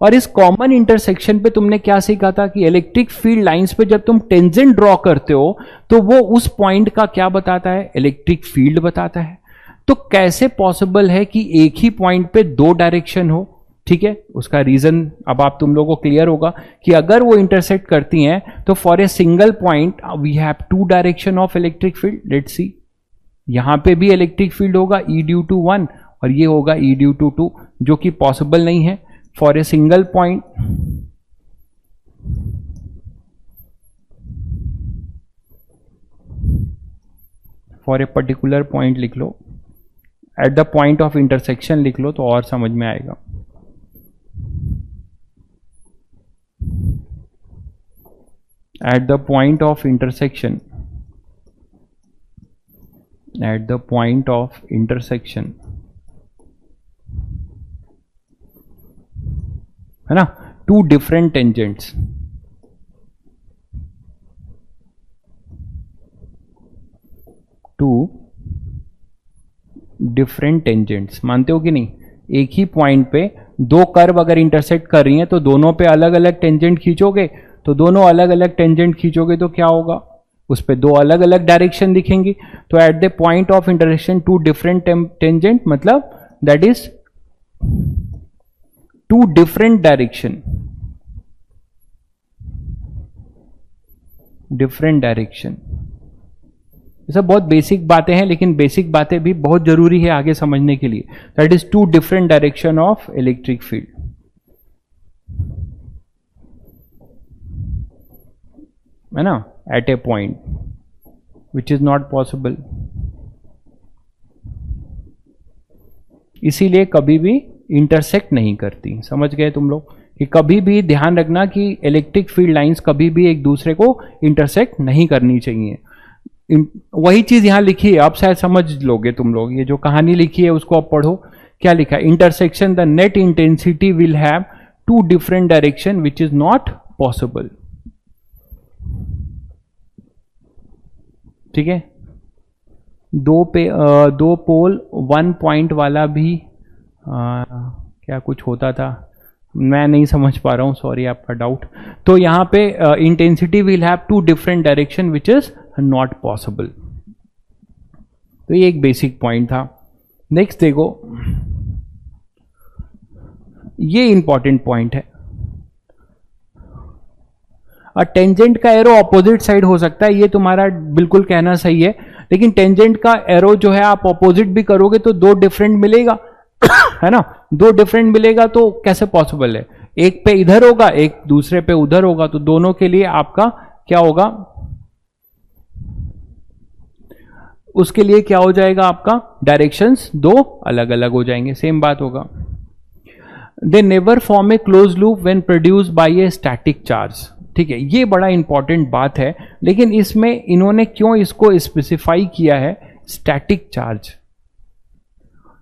A: और इस कॉमन इंटरसेक्शन पे तुमने क्या सीखा था कि इलेक्ट्रिक फील्ड लाइंस पे जब तुम टेंजेंट ड्रॉ करते हो तो वो उस पॉइंट का क्या बताता है, इलेक्ट्रिक फील्ड बताता है। तो कैसे पॉसिबल है कि एक ही पॉइंट पे दो डायरेक्शन हो। ठीक है, उसका रीजन अब आप तुम लोगों को क्लियर होगा कि अगर वो इंटरसेक्ट करती हैं तो for a single point we have two direction of electric field. Let's see, यहां पे भी इलेक्ट्रिक फील्ड होगा E ड्यू टू 1 और ये होगा E ड्यू टू 2, जो कि पॉसिबल नहीं है for a single point. For a particular point लिख लो, at the point of intersection लिख लो तो और समझ में आएगा। At the point of intersection, at the point of intersection, है ना, two different tangents, two different tangents, मानते हो कि नहीं। एक ही पॉइंट पे दो कर्व अगर इंटरसेक्ट कर रही हैं तो दोनों पे अलग अलग टेंजेंट खींचोगे, तो दोनों अलग अलग टेंजेंट खींचोगे तो क्या होगा, उस पे दो अलग अलग डायरेक्शन दिखेंगी। तो at the point of intersection two different tangent, मतलब that is two different direction, different direction. ये सब बहुत बेसिक बातें हैं, लेकिन बेसिक बातें भी बहुत जरूरी है आगे समझने के लिए। That is two different direction of electric field, है ना, at a point which is not possible. इसीलिए कभी भी इंटरसेक्ट नहीं करती। समझ गए तुम लोग कि कभी भी ध्यान रखना कि इलेक्ट्रिक फील्ड लाइंस कभी भी एक दूसरे को इंटरसेक्ट नहीं करनी चाहिए। वही चीज यहां लिखी है, आप शायद समझ लोगे तुम लोग। ये जो कहानी लिखी है उसको आप पढ़ो, क्या लिखा है, intersection the net intensity will have two different direction which is not possible. ठीक है, दो पोल 1 पॉइंट वाला भी क्या कुछ होता था, मैं नहीं समझ पा रहा हूं, सॉरी आपका डाउट। तो यहां पे intensity will have two different direction which is not possible. तो ये एक बेसिक पॉइंट था। नेक्स्ट देखो, ये इंपॉर्टेंट पॉइंट है। टेंजेंट का एरो ऑपोजिट साइड हो सकता है, ये तुम्हारा बिल्कुल कहना सही है, लेकिन टेंजेंट का एरो जो है आप ऑपोजिट भी करोगे तो दो डिफरेंट मिलेगा है ना, दो डिफरेंट मिलेगा तो कैसे पॉसिबल है, एक पे इधर होगा एक दूसरे पे उधर होगा, तो दोनों के लिए आपका क्या होगा, उसके लिए क्या हो जाएगा, आपका डायरेक्शंस दो अलग अलग हो जाएंगे, सेम बात होगा। They never form a close loop when produced by a static charge. ठीक है, ये बड़ा इंपॉर्टेंट बात है, लेकिन इसमें इन्होंने क्यों इसको स्पेसिफाई किया है स्टैटिक चार्ज।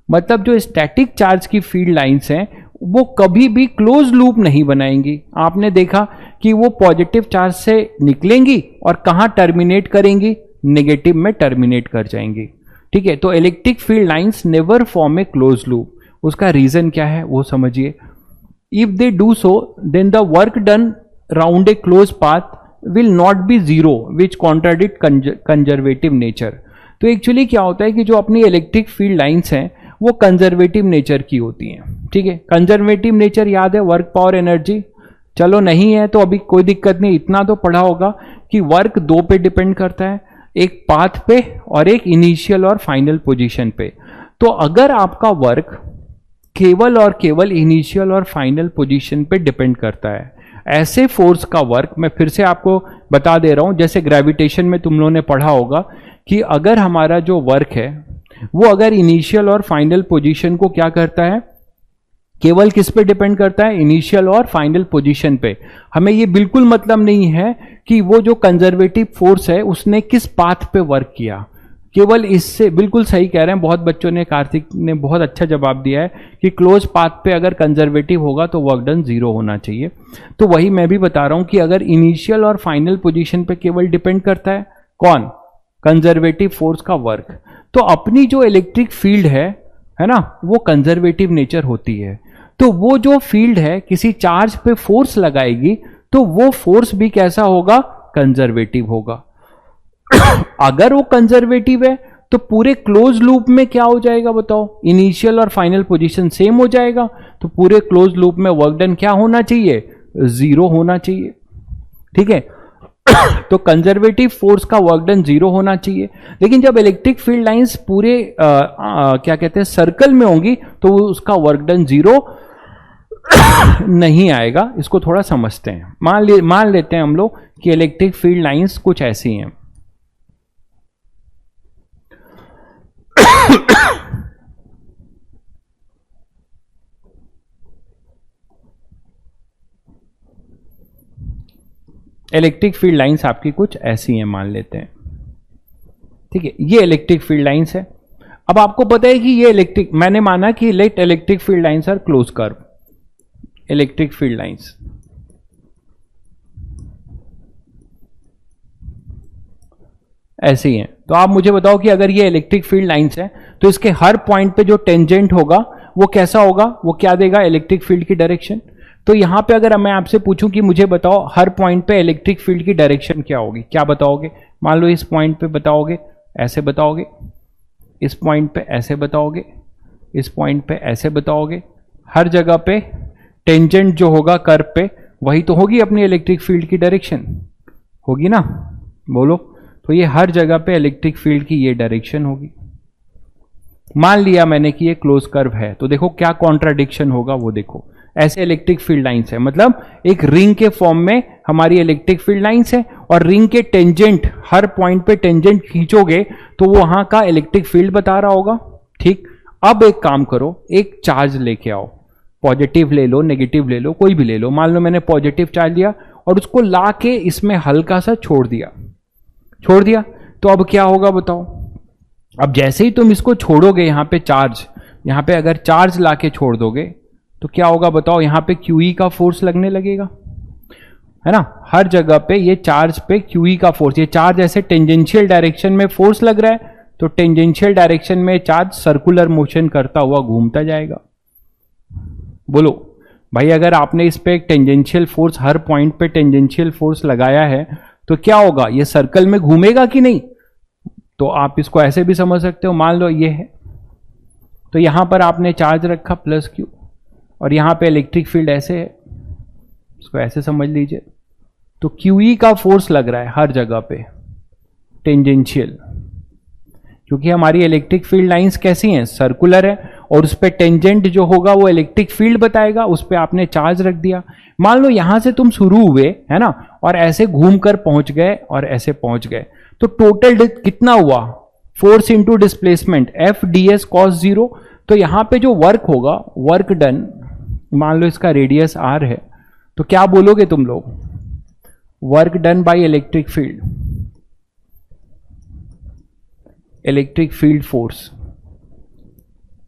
A: मतलब जो स्टैटिक चार्ज की फील्ड लाइंस हैं वो कभी भी क्लोज लूप नहीं बनाएंगी। आपने देखा कि वो पॉजिटिव चार्ज से निकलेंगी और कहां टर्मिनेट करेंगी, नेगेटिव में टर्मिनेट कर जाएंगी। ठीक है, तो electric field lines never form a close loop. उसका रीजन क्या है वो समझिए। If they do so then the work done round a close path will not be zero which contradict conservative nature. तो एक्चुअली क्या होता है कि जो अपनी इलेक्ट्रिक फील्ड लाइंस हैं वो कंजर्वेटिव नेचर की होती हैं, ठीक है। कंजर्वेटिव नेचर याद है, वर्क पावर एनर्जी, चलो नहीं है तो अभी कोई दिक्कत नहीं, इतना तो पढ़ा होगा कि वर्क दो पे डिपेंड करता है, एक पाथ पे और एक इनिशियल और फाइनल पोजीशन पे। तो अगर आपका वर्क केवल और केवल इनिशियल और फाइनल पोजीशन पे डिपेंड करता है, ऐसे फोर्स का वर्क, मैं फिर से आपको बता दे रहा हूं, जैसे ग्रेविटेशन में तुम लोगों ने पढ़ा होगा कि अगर हमारा जो वर्क है वो अगर इनिशियल और फाइनल पोजीशन को क्या करता है, केवल किस पे डिपेंड करता है, इनिशियल और फाइनल पोजीशन पे। हमें ये बिल्कुल मतलब नहीं है कि वो जो कंजर्वेटिव फोर्स है उसने किस पाथ पे वर्क किया, केवल इससे, बिल्कुल सही कह रहे हैं, बहुत बच्चों ने, कार्तिक ने बहुत अच्छा जवाब दिया है कि क्लोज पाथ पे अगर कंजर्वेटिव होगा तो वर्क डन जीरो होना चाहिए। तो वही मैं भी बता रहा हूं कि अगर इनिशियल और फाइनल पोजीशन पे केवल डिपेंड करता है कौन, कंजर्वेटिव फोर्स का वर्क, तो अपनी जो इलेक्ट्रिक फील्ड है ना, वो कंजर्वेटिव नेचर होती है। तो वो जो फील्ड है किसी चार्ज पे फोर्स लगाएगी तो वो फोर्स भी कैसा होगा, कंजर्वेटिव होगा। अगर वो कंजर्वेटिव है तो पूरे क्लोज लूप में क्या हो जाएगा बताओ, इनिशियल और फाइनल पोजीशन सेम हो जाएगा, तो पूरे क्लोज लूप में वर्क डन क्या होना चाहिए, जीरो होना चाहिए, ठीक है। तो कंजर्वेटिव फोर्स का वर्क डन जीरो होना चाहिए। लेकिन जब इलेक्ट्रिक फील्ड लाइंस पूरे क्या कहते हैं सर्कल में होंगी तो उसका वर्क डन जीरो नहीं आएगा। इसको थोड़ा समझते हैं। मान लेते हैं हम लोग कि इलेक्ट्रिक फील्ड लाइंस कुछ ऐसी हैं। इलेक्ट्रिक फील्ड लाइंस आपकी कुछ ऐसी हैं, मान लेते हैं, ठीक है। ये इलेक्ट्रिक फील्ड लाइंस है। अब आपको पता है कि ये इलेक्ट्रिक, मैंने माना कि let electric field lines are close curve, electric field lines ऐसे ही हैं। तो आप मुझे बताओ कि अगर ये इलेक्ट्रिक फील्ड लाइंस है तो इसके हर पॉइंट पे जो टेंजेंट होगा वो कैसा होगा, वो क्या देगा, इलेक्ट्रिक फील्ड की डायरेक्शन। तो यहां पे अगर मैं आपसे पूछूं कि मुझे बताओ हर पॉइंट पे इलेक्ट्रिक फील्ड की डायरेक्शन क्या होगी, क्या बताओगे? मान लो इस पॉइंट पे बताओगे, ऐसे बताओगे, इस पॉइंट पे ऐसे बताओगे, इस पॉइंट पे ऐसे बताओगे, हर जगह पे टेंजेंट जो होगा कर्व पे वही तो होगी अपनी इलेक्ट्रिक फील्ड की डायरेक्शन, होगी ना, बोलो। तो ये हर जगह पे इलेक्ट्रिक फील्ड की ये डायरेक्शन होगी। मान लिया मैंने कि ये क्लोज कर्व है, तो देखो क्या कॉन्ट्राडिक्शन होगा वो देखो। ऐसे इलेक्ट्रिक फील्ड लाइंस है, मतलब एक रिंग के फॉर्म में हमारी इलेक्ट्रिक फील्ड लाइंस है और रिंग के टेंजेंट, हर पॉइंट पे टेंजेंट खींचोगे तो वो वहां का इलेक्ट्रिक फील्ड बता रहा होगा, ठीक। अब एक काम करो, एक चार्ज लेके आओ, पॉजिटिव ले लो, नेगेटिव ले लो, कोई भी ले लो। मान लो मैंने पॉजिटिव चार्ज लिया और उसको ला के इसमें हल्का सा छोड़ दिया, तो अब क्या होगा बताओ। अब जैसे ही तुम इसको छोड़ोगे यहां पे चार्ज, यहां पे अगर चार्ज लाके छोड़ दोगे तो क्या होगा बताओ, यहां पे QE का फोर्स लगने लगेगा, है ना। हर जगह पे ये चार्ज पे QE का फोर्स, ये चार्ज ऐसे टेंजेंशियल डायरेक्शन में फोर्स लग रहा है तो टेंजेंशियल डायरेक्शन में चार्ज सर्कुलर मोशन करता हुआ घूमता जाएगा। बोलो भाई, अगर आपने इस पे एक टेंजेंशियल फोर्स, हर पॉइंट पे टेंजेंशियल फोर्स लगाया है तो क्या होगा, ये सर्कल में घूमेगा कि नहीं? तो आप इसको ऐसे भी समझ सकते हो, मान लो ये है तो यहां पर आपने चार्ज रखा +Q और यहां पे इलेक्ट्रिक फील्ड ऐसे है, इसको ऐसे समझ लीजिए। तो QE का फोर्स लग रहा है हर जगह पे टेंजेंशियल, क्योंकि हमारी इलेक्ट्रिक फील्ड लाइंस कैसी हैं, सर्कुलर है और उस पे टेंजेंट जो होगा वो इलेक्ट्रिक फील्ड बताएगा, उस पे आपने चार्ज रख दिया। मान लो यहां से तुम शुरू हुए, है ना, और ऐसे घूम कर पहुंच गए और ऐसे पहुंच गए, तो टोटल कितना हुआ, force into displacement FdS cos 0। तो यहां पे जो वर्क होगा, वर्क डन, मान लो इसका रेडियस R है, तो क्या बोलोगे तुम लोग, work done by electric field, electric field force,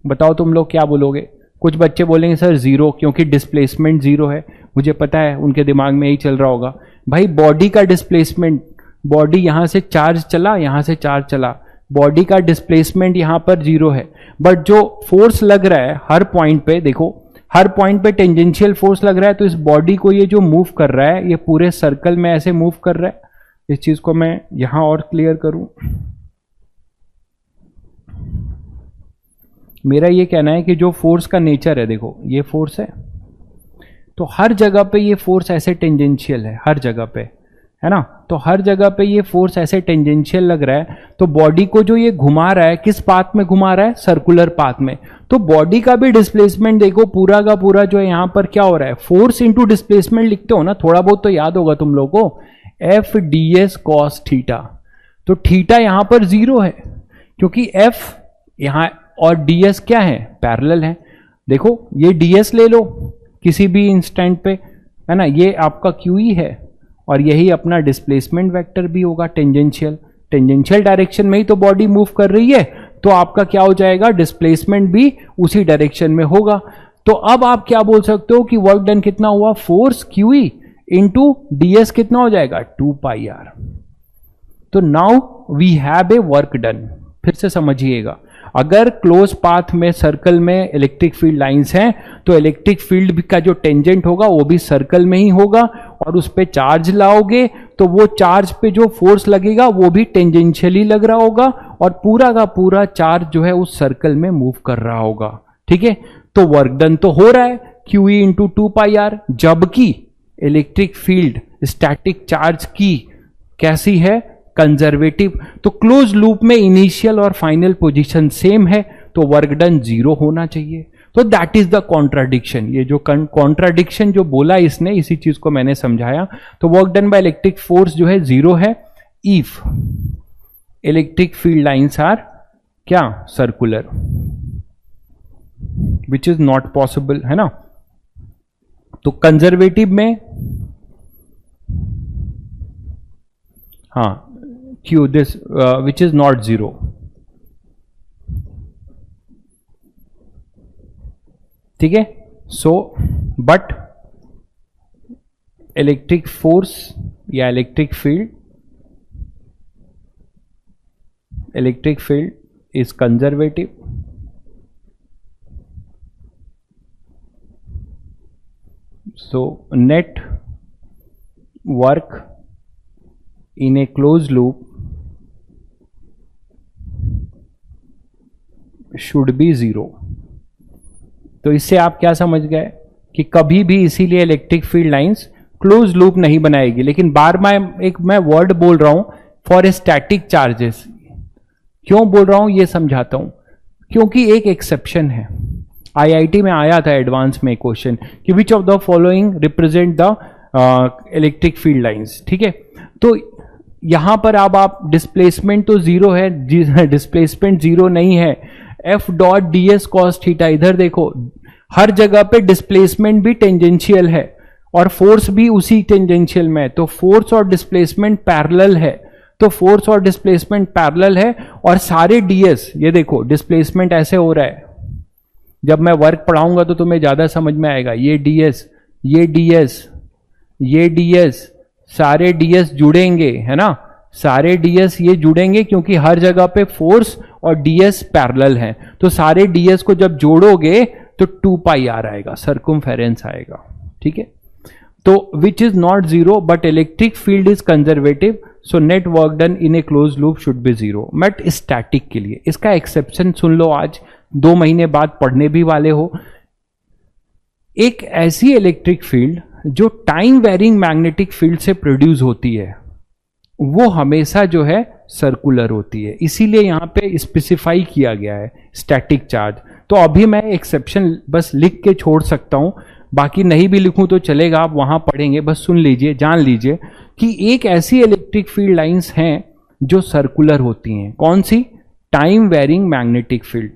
A: बताओ तुम लोग क्या बोलोगे। कुछ बच्चे बोलेंगे सर 0, क्योंकि डिस्प्लेसमेंट 0 है। मुझे पता है उनके दिमाग में यही चल रहा होगा, भाई बॉडी का डिस्प्लेसमेंट, बॉडी यहां से चार्ज चला, यहां से चार्ज चला, बॉडी का डिस्प्लेसमेंट यहां पर 0 है, बट जो फोर्स लग रहा है हर पॉइंट पे, देखो हर पॉइंट पे टेंजेंशियल फोर्स लग रहा है, तो इस बॉडी को ये जो मूव कर रहा है ये पूरे सर्कल में ऐसे मूव कर रहा है। इस चीज को मैं यहां और क्लियर करूं। मेरा ये कहना है कि जो फोर्स का नेचर है, देखो ये फोर्स है, तो हर जगह पे ये फोर्स ऐसे टेंजेंशियल है, हर जगह पे, है ना। तो हर जगह पे ये फोर्स ऐसे टेंजेंशियल लग रहा है, तो बॉडी को जो ये घुमा रहा है, किस पाथ में घुमा रहा है, सर्कुलर पाथ में। तो बॉडी का भी डिस्प्लेसमेंट देखो पूरा का पूरा जो है यहां पर क्या हो रहा है, फोर्स इंटू डिस्प्लेसमेंट लिखते हो ना, थोड़ा बहुत तो याद होगा तुम लोगों को, F D S cos theta. तो थीटा यहां पर 0 है क्योंकि एफ यहां और ds क्या है, पैरेलल है। देखो ये ds ले लो किसी भी इंस्टेंट पे, है ना, ये आपका QE है और यही अपना डिस्प्लेसमेंट वेक्टर भी होगा, टेंजेंशियल डायरेक्शन में ही तो बॉडी मूव कर रही है, तो आपका क्या हो जाएगा, डिस्प्लेसमेंट भी उसी डायरेक्शन में होगा। तो अब आप क्या बोल सकते हो कि वर्क डन कितना हुआ, फोर्स QE इंटू ds कितना हो जाएगा, 2 पाई r। तो now we have a work done. फिर से समझिएगा, अगर क्लोज पाथ में सर्कल में इलेक्ट्रिक फील्ड लाइंस हैं तो इलेक्ट्रिक फील्ड का जो टेंजेंट होगा वो भी सर्कल में ही होगा, और उस पे चार्ज लाओगे तो वो चार्ज पे जो फोर्स लगेगा वो भी टेंजेंशियली लग रहा होगा, और पूरा का पूरा चार्ज जो है उस सर्कल में मूव कर रहा होगा। ठीक है, तो वर्क डन तो हो रहा है QE इंटू 2 पाई r, जबकि इलेक्ट्रिक फील्ड स्टैटिक चार्ज की कैसी है, कंजर्वेटिव। तो क्लोज लूप में इनिशियल और फाइनल पोजीशन सेम है, तो वर्क डन 0 होना चाहिए। तो दैट इज द कॉन्ट्राडिक्शन। ये जो कॉन्ट्राडिक्शन जो बोला इसने, इसी चीज को मैंने समझाया। तो work done by electric force जो है 0 है if electric field lines are क्या, circular, which is not possible, है ना। तो कंजर्वेटिव में हाँ Q this which is not 0। ठीक है, सो बट इलेक्ट्रिक फोर्स या electric field is conservative. So net work in a closed loop should be 0। तो इससे आप क्या समझ गए कि कभी भी इसीलिए electric field lines close loop नहीं बनाएगी। लेकिन बार मैं वर्ड बोल रहा हूं फॉर स्टैटिक चार्जेस, क्यों बोल रहा हूं ये समझाता हूं, क्योंकि एक एक्सेप्शन है। IIT में आया था एडवांस में क्वेश्चन कि which of the following represent the electric field lines. ठीक है, तो यहां पर अब आप डिस्प्लेसमेंट तो 0 है, डिस्प्लेसमेंट 0 नहीं है, F dot ds cos theta. इधर देखो हर जगह पे डिस्प्लेसमेंट भी टेंजेंशियल है और फोर्स भी उसी टेंजेंशियल में है, तो फोर्स और डिस्प्लेसमेंट पैरेलल है। तो फोर्स और डिस्प्लेसमेंट पैरेलल है और सारे ds, ये देखो डिस्प्लेसमेंट ऐसे हो रहा है, जब मैं वर्क पढ़ाऊंगा तो तुम्हें ज्यादा समझ में आएगा। ये ds, ये ds, ये ds, सारे ds जुड़ेंगे, है ना, सारे ds ये जुड़ेंगे क्योंकि हर जगह पे फोर्स और ds पैरेलल हैं। तो सारे ds को जब जोड़ोगे तो 2 पाई r आएगा, सर्कमफेरेंस आएगा। ठीक है, तो विच is not 0 but electric field is conservative, so net work done in A close loop should be 0। But static के लिए इसका एक्सेप्शन सुन लो, आज 2 महीने बाद पढ़ने भी वाले हो। एक ऐसी इलेक्ट्रिक फील्ड जो टाइम वेरिंग मैग्नेटिक फील्ड से प्रोड्यूस होती है वो हमेशा जो है सर्कुलर होती है, इसीलिए यहां पे स्पेसिफाई किया गया है स्टैटिक चार्ज। तो अभी मैं एक्सेप्शन बस लिख के छोड़ सकता हूं, बाकी नहीं भी लिखूं तो चलेगा, आप वहां पढ़ेंगे, बस सुन लीजिए, जान लीजिए कि एक ऐसी इलेक्ट्रिक फील्ड लाइंस हैं जो सर्कुलर होती हैं। कौन सी, टाइम वेरिंग मैग्नेटिक फील्ड।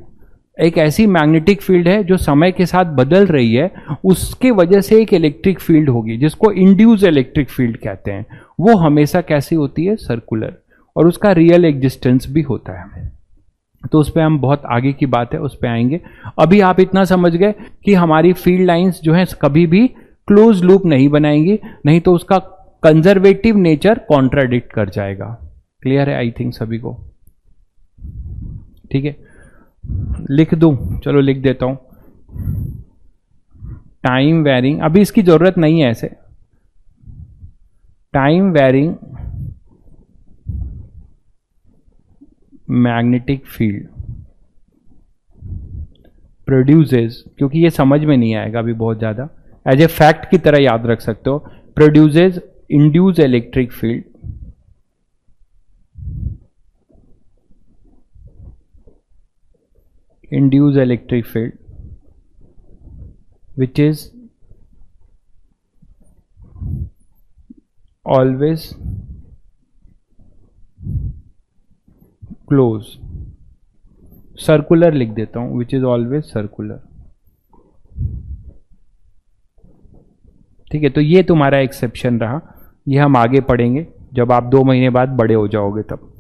A: एक ऐसी मैग्नेटिक फील्ड है जो समय के साथ बदल रही है, उसके वजह से एक इलेक्ट्रिक फील्ड होगी जिसको इंड्यूस इलेक्ट्रिक फील्ड कहते हैं। वो हमेशा कैसी होती है, सर्कुलर, और उसका रियल एग्जिस्टेंस भी होता है। तो उस पर हम बहुत आगे की बात है, उस पर आएंगे। अभी आप इतना समझ गए कि हमारी फील्ड लाइंस जो है कभी भी क्लोज लूप नहीं बनाएंगी, नहीं तो उसका कंजर्वेटिव नेचर कॉन्ट्राडिक्ट कर जाएगा। क्लियर है आई थिंक सभी को। ठीक है, लिख दूं, चलो लिख देता हूं, टाइम वेरिंग, अभी इसकी जरूरत नहीं है ऐसे, time varying magnetic field produces, क्योंकि ये समझ में नहीं आएगा अभी बहुत ज्यादा, एज ए फैक्ट की तरह याद रख सकते हो, produces induce electric field, induce electric field which is always close, circular लिख देता हूं, which is always circular। ठीक है, तो ये तुम्हारा एक्सेप्शन रहा, ये हम आगे पढ़ेंगे जब आप 2 महीने बाद बड़े हो जाओगे तब।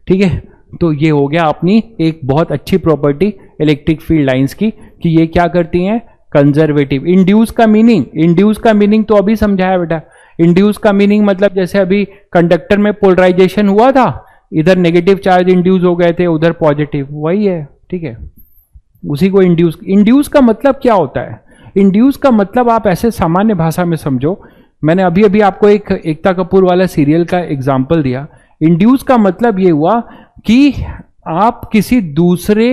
A: ठीक है, तो ये हो गया अपनी एक बहुत अच्छी प्रॉपर्टी इलेक्ट्रिक फील्ड लाइंस की कि ये क्या करती हैं, कंजर्वेटिव। इंड्यूस का मीनिंग तो अभी समझाया बेटा। इंड्यूस का मीनिंग मतलब जैसे अभी कंडक्टर में पोलराइजेशन हुआ था, इधर नेगेटिव चार्ज इंड्यूस हो गए थे, उधर पॉजिटिव, वही है। ठीक है, उसी को इंड्यूस का मतलब क्या होता है? इंड्यूस का मतलब आप ऐसे सामान्य भाषा में समझो, मैंने अभी अभी आपको एक एकता कपूर वाला सीरियल का एग्जाम्पल दिया। इंड्यूस का मतलब ये हुआ कि आप किसी दूसरे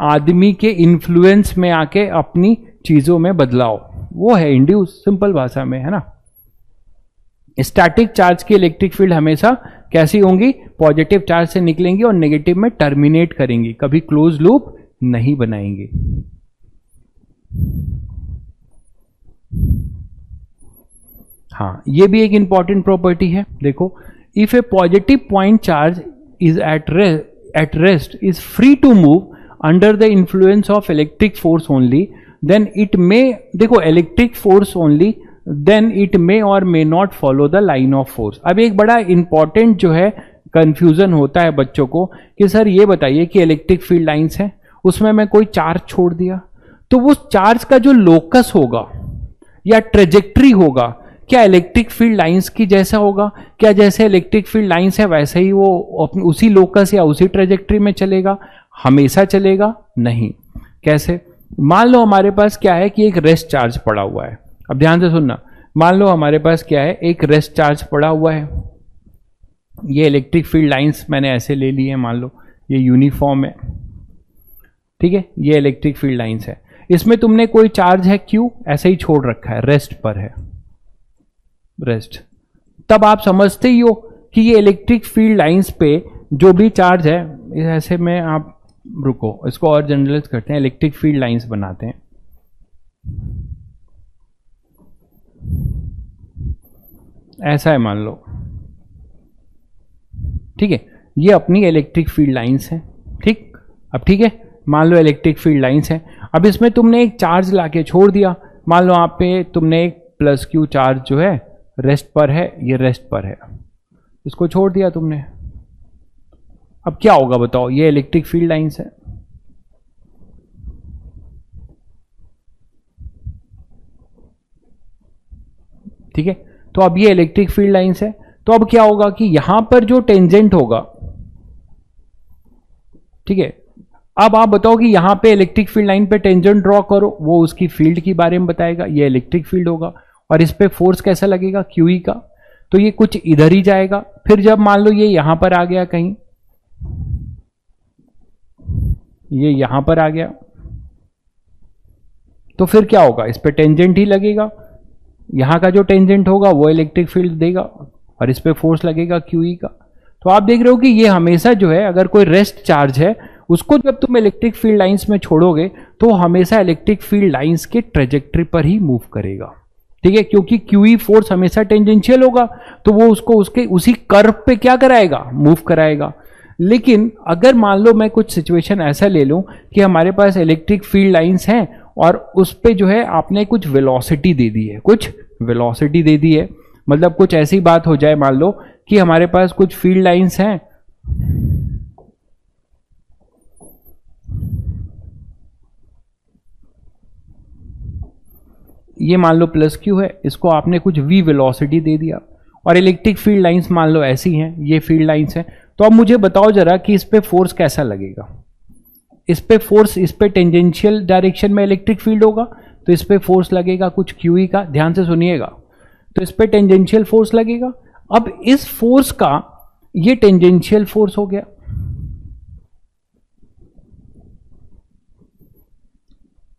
A: आदमी के इन्फ्लुएंस में आके अपनी चीजों में बदलाव, वो है इंड्यूस, सिंपल भाषा में, है ना। स्टैटिक चार्ज की इलेक्ट्रिक फील्ड हमेशा कैसी होंगी? पॉजिटिव चार्ज से निकलेंगी और नेगेटिव में टर्मिनेट करेंगी, कभी क्लोज लूप नहीं बनाएंगे। हाँ, ये भी एक इंपॉर्टेंट प्रॉपर्टी है। देखो, if A positive point charge is at rest is free to move under the influence of electric force only, then it may, देखो electric force only, then it may or may not follow the line of force। अब एक बड़ा इंपॉर्टेंट जो है कंफ्यूजन होता है बच्चों को कि सर ये बताइए कि इलेक्ट्रिक फील्ड लाइंस है, उसमें मैं कोई चार्ज छोड़ दिया तो वो चार्ज का जो लोकस होगा या ट्रेजेक्ट्री होगा, क्या इलेक्ट्रिक फील्ड लाइंस की जैसा होगा? क्या जैसे इलेक्ट्रिक फील्ड लाइंस है वैसे ही वो अपनी उसी लोकस या उसी ट्रेजेक्ट्री में चलेगा? हमेशा चलेगा नहीं। कैसे? मान लो हमारे पास क्या है कि एक रेस्ट चार्ज पड़ा हुआ है। अब ध्यान से सुनना, मान लो हमारे पास क्या है, एक रेस्ट चार्ज पड़ा हुआ है। ये इलेक्ट्रिक फील्ड लाइंस मैंने ऐसे ले ली है, मान लो ये यूनिफॉर्म है। ठीक है, ये इलेक्ट्रिक फील्ड लाइंस है, इसमें तुमने कोई चार्ज है क्यू ऐसे ही छोड़ रखा है, रेस्ट पर है, रेस्ट। तब आप समझते ही हो कि ये इलेक्ट्रिक फील्ड लाइंस पे जो भी चार्ज है, ऐसे में आप रुको, इसको और जनरलाइज करते हैं, इलेक्ट्रिक फील्ड लाइंस बनाते हैं। ऐसा है मान लो, ठीक है, ये अपनी इलेक्ट्रिक फील्ड लाइंस है। ठीक, अब ठीक है, मान लो इलेक्ट्रिक फील्ड लाइंस है। अब इसमें तुमने एक चार्ज लाके छोड़ दिया, मान लो आप पे तुमने एक प्लस क्यू चार्ज जो है रेस्ट पर है, ये रेस्ट पर है, इसको छोड़ दिया तुमने। अब क्या होगा बताओ? ये इलेक्ट्रिक फील्ड लाइंस है। ठीक है, तो अब ये इलेक्ट्रिक फील्ड लाइंस है, तो अब क्या होगा कि यहां पर जो टेंजेंट होगा, ठीक है, अब आप बताओ कि यहां पे इलेक्ट्रिक फील्ड लाइन पे टेंजेंट ड्रॉ करो, वो उसकी फील्ड के बारे में बताएगा, ये इलेक्ट्रिक फील्ड होगा, और इस पे फोर्स कैसा लगेगा? क्यूई का। तो ये कुछ इधर ही जाएगा। फिर जब मान लो ये यहां पर आ गया, कहीं ये यहां पर आ गया, तो फिर क्या होगा? इस पे टेंजेंट ही लगेगा, यहां का जो टेंजेंट होगा वो इलेक्ट्रिक फील्ड देगा, और इस पे फोर्स लगेगा क्यूई का। तो आप देख रहे हो कि ये हमेशा जो है, अगर कोई रेस्ट चार्ज है उसको जब तुम इलेक्ट्रिक फील्ड लाइंस में छोड़ोगे तो हमेशा इलेक्ट्रिक फील्ड लाइंस के ट्रेजेक्ट्री पर ही मूव करेगा। ठीक है, क्योंकि क्यूई फोर्स हमेशा टेंजेंशियल होगा, तो वो उसको उसके उसी कर्व पे क्या कराएगा? मूव कराएगा। लेकिन अगर मान लो मैं कुछ सिचुएशन ऐसा ले लूं कि हमारे पास इलेक्ट्रिक फील्ड लाइंस हैं और उस पे जो है आपने कुछ वेलोसिटी दे दी है, कुछ वेलोसिटी दे दी है, मतलब कुछ ऐसी बात हो जाए, मान लो कि हमारे पास कुछ फील्ड लाइंस हैं, ये मान लो प्लस क्यू है, इसको आपने कुछ v वेलोसिटी दे दिया, और इलेक्ट्रिक फील्ड लाइंस मान लो ऐसी हैं, ये फील्ड लाइंस हैं। तो अब मुझे बताओ जरा कि इस पे फोर्स कैसा लगेगा? इस पे फोर्स, इस पे टेंजेंशियल डायरेक्शन में इलेक्ट्रिक फील्ड होगा, तो इस पे फोर्स लगेगा कुछ QE का, ध्यान से सुनिएगा। तो इस पे टेंजेंशियल फोर्स लगेगा। अब इस फोर्स का ये टेंजेंशियल फोर्स हो गया,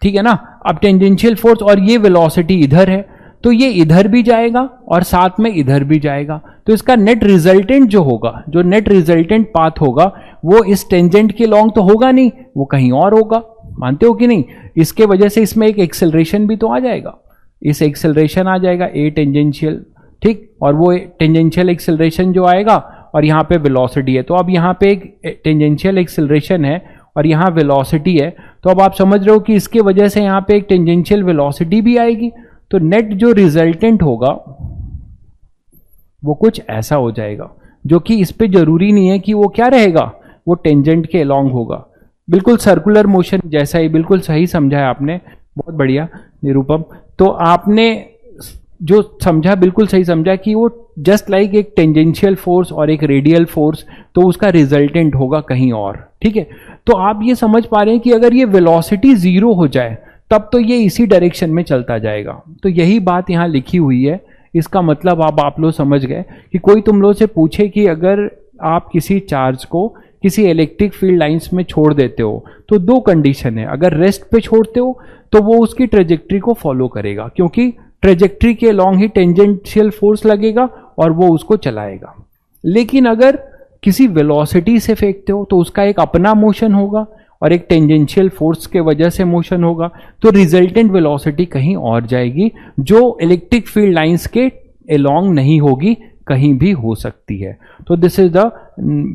A: ठीक है ना। अब टेंजेंशियल फोर्स और ये वेलोसिटी इधर है, तो ये इधर भी जाएगा और साथ में इधर भी जाएगा। तो इसका नेट रिजल्टेंट जो होगा, जो नेट रिजल्टेंट पाथ होगा, वो इस टेंजेंट के लॉन्ग तो होगा नहीं, वो कहीं और होगा। मानते हो कि नहीं? इसके वजह से इसमें एक एक्सेलरेशन भी तो आ जाएगा, इस एक्सेलरेशन आ जाएगा ए टेंजेंशियल, ठीक। और वो टेंजेंशियल एक्सेलरेशन जो आएगा और यहाँ पे वेलोसिटी है, तो अब यहाँ पे एक टेंजेंशियल एक्सेलरेशन है और यहाँ वेलोसिटी है। तो अब आप समझ रहे हो कि इसके वजह से यहाँ पे एक टेंजेंशियल वेलोसिटी भी आएगी। तो नेट जो रिजल्टेंट होगा वो कुछ ऐसा हो जाएगा, जो कि इस पे जरूरी नहीं है कि वो क्या रहेगा, वो टेंजेंट के अलोंग होगा। बिल्कुल सर्कुलर मोशन जैसा ही, बिल्कुल सही समझा है आपने, बहुत बढ़िया निरूपम। तो आपने जो समझा बिल्कुल सही समझा कि वो जस्ट लाइक एक टेंजेंशियल फोर्स और एक रेडियल फोर्स, तो उसका रिजल्टेंट होगा कहीं और, ठीक है। तो आप ये समझ पा रहे हैं कि अगर ये वेलोसिटी जीरो हो जाए तब तो ये इसी डायरेक्शन में चलता जाएगा। तो यही बात यहाँ लिखी हुई है। इसका मतलब अब आप लोग समझ गए कि कोई तुम लोग से पूछे कि अगर आप किसी चार्ज को किसी इलेक्ट्रिक फील्ड लाइंस में छोड़ देते हो तो दो कंडीशन है। अगर रेस्ट पे छोड़ते हो तो वो उसकी ट्रेजेक्ट्री को फॉलो करेगा, क्योंकि ट्रेजेक्ट्री के लॉन्ग ही टेंजेंशियल फोर्स लगेगा और वो उसको चलाएगा। लेकिन अगर किसी वेलोसिटी से फेंकते हो तो उसका एक अपना मोशन होगा और एक टेंजेंशियल फोर्स के वजह से मोशन होगा, तो रिजल्टेंट वेलोसिटी कहीं और जाएगी, जो इलेक्ट्रिक फील्ड लाइंस के अलोंग नहीं होगी, कहीं भी हो सकती है। तो this is the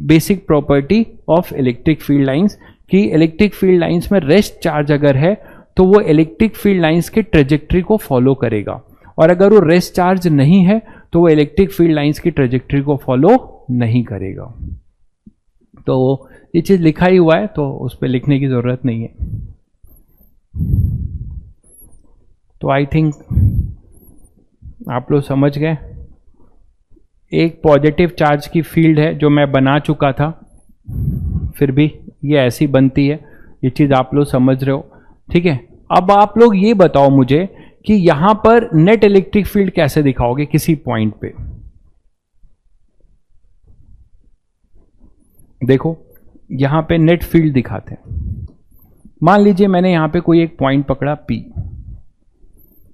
A: basic property of electric field lines कि इलेक्ट्रिक फील्ड लाइंस में रेस्ट चार्ज अगर है तो वो इलेक्ट्रिक फील्ड लाइंस के ट्रेजेक्ट्री को फॉलो करेगा, और अगर वो रेस्ट चार्ज नहीं है तो वो इलेक्ट्रिक फील्ड लाइंस की ट्रेजेक्ट्री को फॉलो नहीं करेगा। तो ये चीज लिखा ही हुआ है, तो उस पर लिखने की जरूरत नहीं है। तो आई थिंक आप लोग समझ गए। एक पॉजिटिव चार्ज की फील्ड है जो मैं बना चुका था, फिर भी ये ऐसी बनती है, ये चीज आप लोग समझ रहे हो, ठीक है। अब आप लोग ये बताओ मुझे कि यहां पर नेट इलेक्ट्रिक फील्ड कैसे दिखाओगे किसी पॉइंट पे। देखो यहां पे नेट फील्ड दिखाते हैं। मान लीजिए मैंने यहां पे कोई एक पॉइंट पकड़ा P,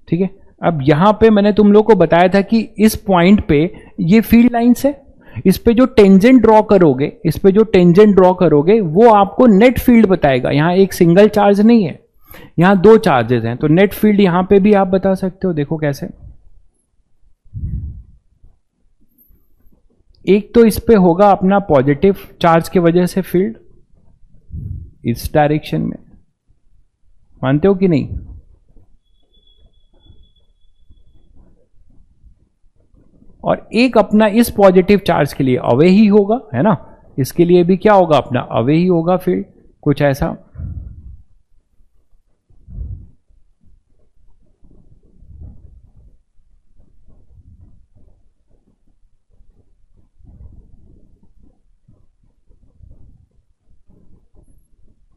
A: ठीक है। अब यहां पे मैंने तुम लोग को बताया था कि इस पॉइंट पे ये फील्ड लाइंस है, इस पे जो टेंजेंट ड्रॉ करोगे, इस पे जो टेंजेंट ड्रॉ करोगे वो आपको नेट फील्ड बताएगा। यहां एक सिंगल चार्ज नहीं है, यहां दो चार्जेस हैं, तो नेट फील्ड यहां पे भी आप बता सकते हो। देखो कैसे, एक तो इस पे होगा अपना पॉजिटिव चार्ज की वजह से फील्ड इस डायरेक्शन में, मानते हो कि नहीं। और एक अपना इस पॉजिटिव चार्ज के लिए अवे ही होगा, है ना, इसके लिए भी क्या होगा, अपना अवे ही होगा फील्ड, कुछ ऐसा।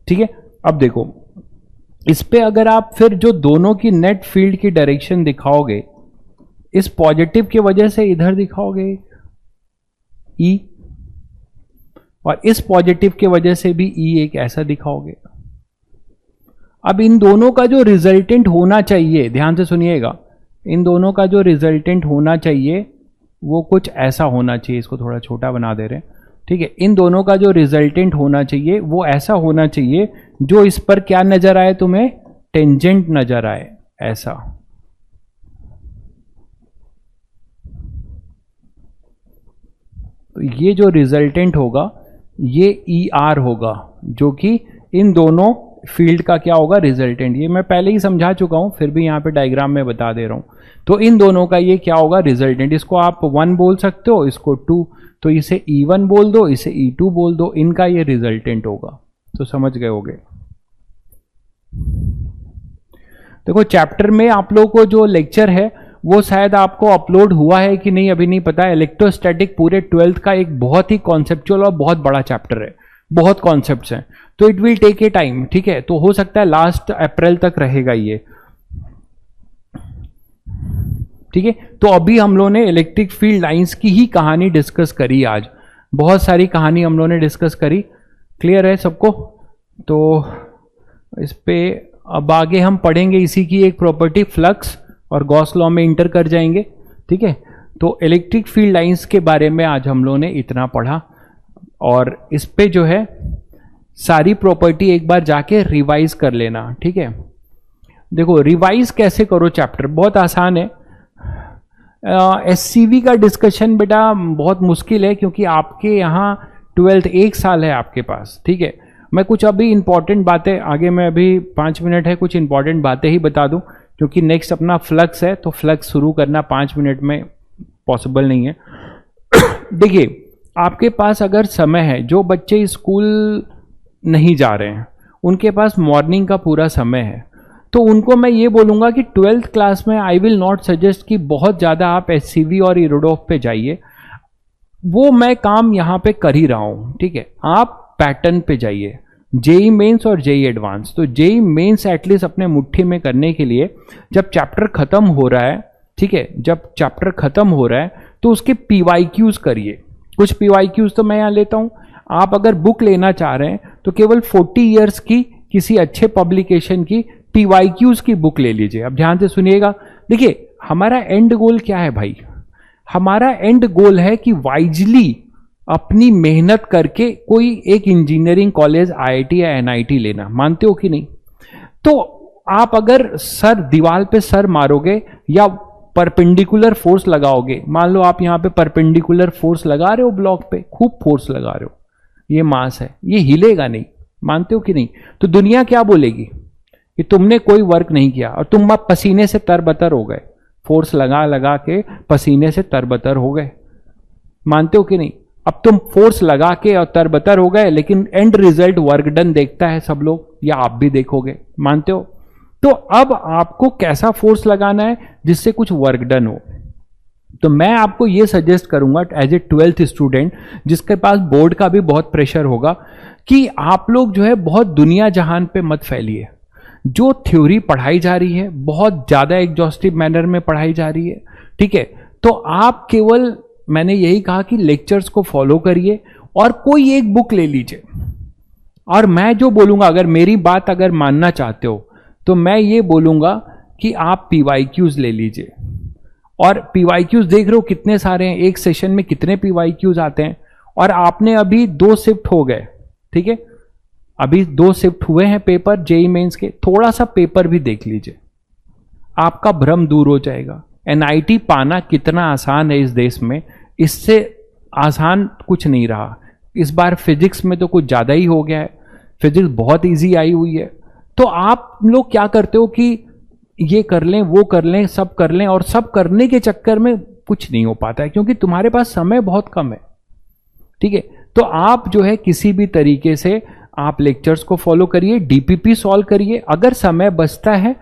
A: ठीक है। अब देखो इस पे अगर आप फिर जो दोनों की नेट फील्ड की डायरेक्शन दिखाओगे, इस पॉजिटिव की वजह से इधर दिखाओगे E, और इस पॉजिटिव की वजह से भी E एक ऐसा दिखाओगे। अब इन दोनों का जो रिजल्टेंट होना चाहिए, ध्यान से सुनिएगा, इन दोनों का जो रिजल्टेंट होना चाहिए वो कुछ ऐसा होना चाहिए। इसको थोड़ा छोटा बना दे रहे हैं, ठीक है। इन दोनों का जो रिजल्टेंट होना चाहिए वो ऐसा होना चाहिए जो इस पर क्या नजर आए, तुम्हें टेंजेंट नजर आए, ऐसा। तो ये जो रिजल्टेंट होगा ये ER होगा, जो कि इन दोनों फील्ड का क्या होगा, रिजल्टेंट। ये मैं पहले ही समझा चुका हूं, फिर भी यहां पे डायग्राम में बता दे रहा हूं। तो इन दोनों का ये क्या होगा, रिजल्टेंट। इसको आप 1 बोल सकते हो, इसको 2, तो इसे E1 बोल दो, इसे E2 बोल दो, इनका ये रिजल्टेंट होगा। तो समझ गए होगे। देखो चैप्टर में आप लोगों को जो लेक्चर है वो शायद आपको अपलोड हुआ है कि नहीं अभी नहीं पता। इलेक्ट्रोस्टैटिक पूरे 12th का एक बहुत ही कॉन्सेप्चुअल और बहुत बड़ा चैप्टर है, बहुत कॉन्सेप्ट्स हैं, तो it will take a time, ठीक है। तो हो सकता है लास्ट अप्रैल तक रहेगा ये, ठीक है। तो अभी हम लोगों ने इलेक्ट्रिक फील्ड लाइंस की ही कहानी डिस्कस करी आज, बहुत सारी कहानी हम लोगों ने डिस्कस करी। क्लियर है सबको? तो इस पे अब आगे हम पढ़ेंगे इसी की एक प्रॉपर्टी, फ्लक्स, और गॉस लॉ में इंटर कर जाएंगे, ठीक है। तो इलेक्ट्रिक फील्ड लाइंस के बारे में आज हम लोगों ने इतना पढ़ा, और इस पे जो है सारी प्रॉपर्टी एक बार जाके रिवाइज कर लेना, ठीक है। देखो रिवाइज कैसे करो चैप्टर, बहुत आसान है। एससीवी का डिस्कशन बेटा बहुत मुश्किल है, क्योंकि आपके यहाँ 12th 1 साल है आपके पास, ठीक है। मैं कुछ अभी इंपॉर्टेंट बातें आगे, मैं अभी 5 मिनट है, कुछ इंपॉर्टेंट बातें ही बता दूं, क्योंकि नेक्स्ट अपना फ्लक्स है, तो फ्लक्स शुरू करना 5 मिनट में पॉसिबल नहीं है। देखिए आपके पास अगर समय है, जो बच्चे स्कूल नहीं जा रहे हैं उनके पास मॉर्निंग का पूरा समय है, तो उनको मैं ये बोलूँगा कि 12th क्लास में आई विल नॉट सजेस्ट कि बहुत ज़्यादा आप एससीवी और इरोडोफ पे जाइए, वो मैं काम यहाँ पे कर ही रहा हूँ, ठीक है। आप पैटर्न पे जाइए, जेई मेंस और जेई एडवांस। तो जेई मेंस एटलीस्ट अपने मुट्ठी में करने के लिए जब चैप्टर खत्म हो रहा है, ठीक है, जब चैप्टर खत्म हो रहा है तो उसके पीवाईक्यूज करिए। कुछ पीवाईक्यूज तो मैं यहाँ लेता हूँ, आप अगर बुक लेना चाह रहे हैं तो केवल 40 ईयर्स की किसी अच्छे पब्लिकेशन की पीवाईक्यूज की बुक ले लीजिए। अब ध्यान से सुनिएगा, देखिए हमारा एंड गोल क्या है भाई, हमारा एंड गोल है कि वाइजली अपनी मेहनत करके कोई एक इंजीनियरिंग कॉलेज, आईआईटी या एनआईटी लेना, मानते हो कि नहीं? तो आप अगर सर दीवार पे सर मारोगे या परपेंडिकुलर फोर्स लगाओगे, मान लो आप यहां पे परपेंडिकुलर फोर्स लगा रहे हो ब्लॉक पे, खूब फोर्स लगा रहे हो, ये मास है, ये हिलेगा नहीं, मानते हो कि नहीं? तो दुनिया क्या बोलेगी कि तुमने कोई वर्क नहीं किया और तुम अब पसीने से तरबतर हो गए, फोर्स लगा लगा के पसीने से तरबतर हो गए, मानते हो कि नहीं? अब तुम फोर्स लगा के और तरबतर हो गए, लेकिन एंड रिजल्ट वर्क डन देखता है सब लोग, या आप भी देखोगे, मानते हो? तो अब आपको कैसा फोर्स लगाना है जिससे कुछ वर्क डन हो। तो मैं आपको यह सजेस्ट करूंगा एज ए 12th स्टूडेंट, जिसके पास बोर्ड का भी बहुत प्रेशर होगा, कि आप लोग जो है बहुत दुनिया जहान पे मत फैलिए। जो थ्योरी पढ़ाई जा रही है बहुत ज्यादा एग्जॉस्टिव मैनर में पढ़ाई जा रही है, ठीक है। तो आप केवल, मैंने यही कहा कि लेक्चर्स को फॉलो करिए और कोई एक बुक ले लीजिए। और मैं जो बोलूंगा, अगर मेरी बात अगर मानना चाहते हो तो मैं ये बोलूंगा कि आप पीवाईक्यूज ले लीजिए। और पीवाईक्यूज देख रहे हो कितने सारे हैं, एक सेशन में कितने पीवाईक्यूज आते हैं, और आपने अभी 2 शिफ्ट हो गए, ठीक है, अभी 2 शिफ्ट हुए हैं पेपर जेई मेंस के, थोड़ा सा पेपर भी देख लीजिए, आपका भ्रम दूर हो जाएगा। एनआईटी पाना कितना आसान है इस देश में, इससे आसान कुछ नहीं रहा। इस बार फिजिक्स में तो कुछ ज्यादा ही हो गया है, फिजिक्स बहुत इजी आई हुई है। तो आप लोग क्या करते हो कि ये कर लें, वो कर लें, सब कर लें, और सब करने के चक्कर में कुछ नहीं हो पाता है, क्योंकि तुम्हारे पास समय बहुत कम है, ठीक है। तो आप जो है किसी भी तरीके से आप लेक्चर्स को फॉलो करिए, डीपीपी सॉल्व करिए, अगर समय बचता है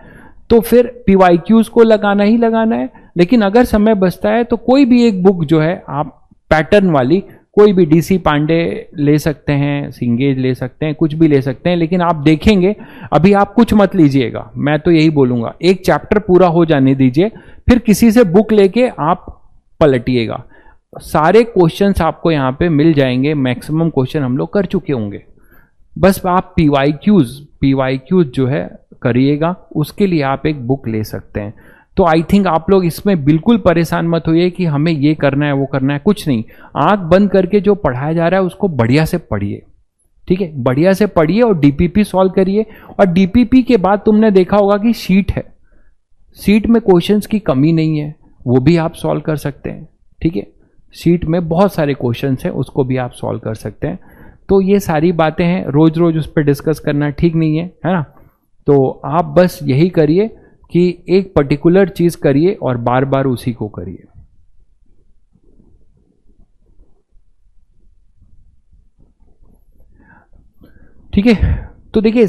A: तो फिर पीवाईक्यूज को लगाना ही लगाना है, लेकिन अगर समय बचता है तो कोई भी एक बुक जो है आप पैटर्न वाली, कोई भी डीसी पांडे ले सकते हैं, सिंगेज ले सकते हैं, कुछ भी ले सकते हैं, लेकिन आप देखेंगे अभी आप कुछ मत लीजिएगा, मैं तो यही बोलूंगा, एक चैप्टर पूरा हो जाने दीजिए, फिर किसी से बुक लेके आप पलटिएगा। सारे क्वेश्चंस आपको यहाँ पे मिल जाएंगे, मैक्सिमम क्वेश्चन हम लोग कर चुके होंगे, बस आप पीवाईक्यूज जो है करिएगा, उसके लिए आप एक बुक ले सकते हैं। तो आई थिंक आप लोग इसमें बिल्कुल परेशान मत होइए कि हमें ये करना है वो करना है, कुछ नहीं, आंख बंद करके जो पढ़ाया जा रहा है उसको बढ़िया से पढ़िए, ठीक है, बढ़िया से पढ़िए और डीपीपी सॉल्व करिए। और डीपीपी के बाद तुमने देखा होगा कि शीट है, शीट में क्वेश्चंस की कमी नहीं है, वो भी आप सॉल्व कर सकते हैं, ठीक है, शीट में बहुत सारे क्वेश्चंस हैं, उसको भी आप सॉल्व कर सकते हैं। तो ये सारी बातें हैं, रोज रोज उस पर डिस्कस करना ठीक नहीं है, है ना। तो आप बस यही करिए कि एक पर्टिकुलर चीज करिए और बार बार उसी को करिए। ठीक है, तो देखिए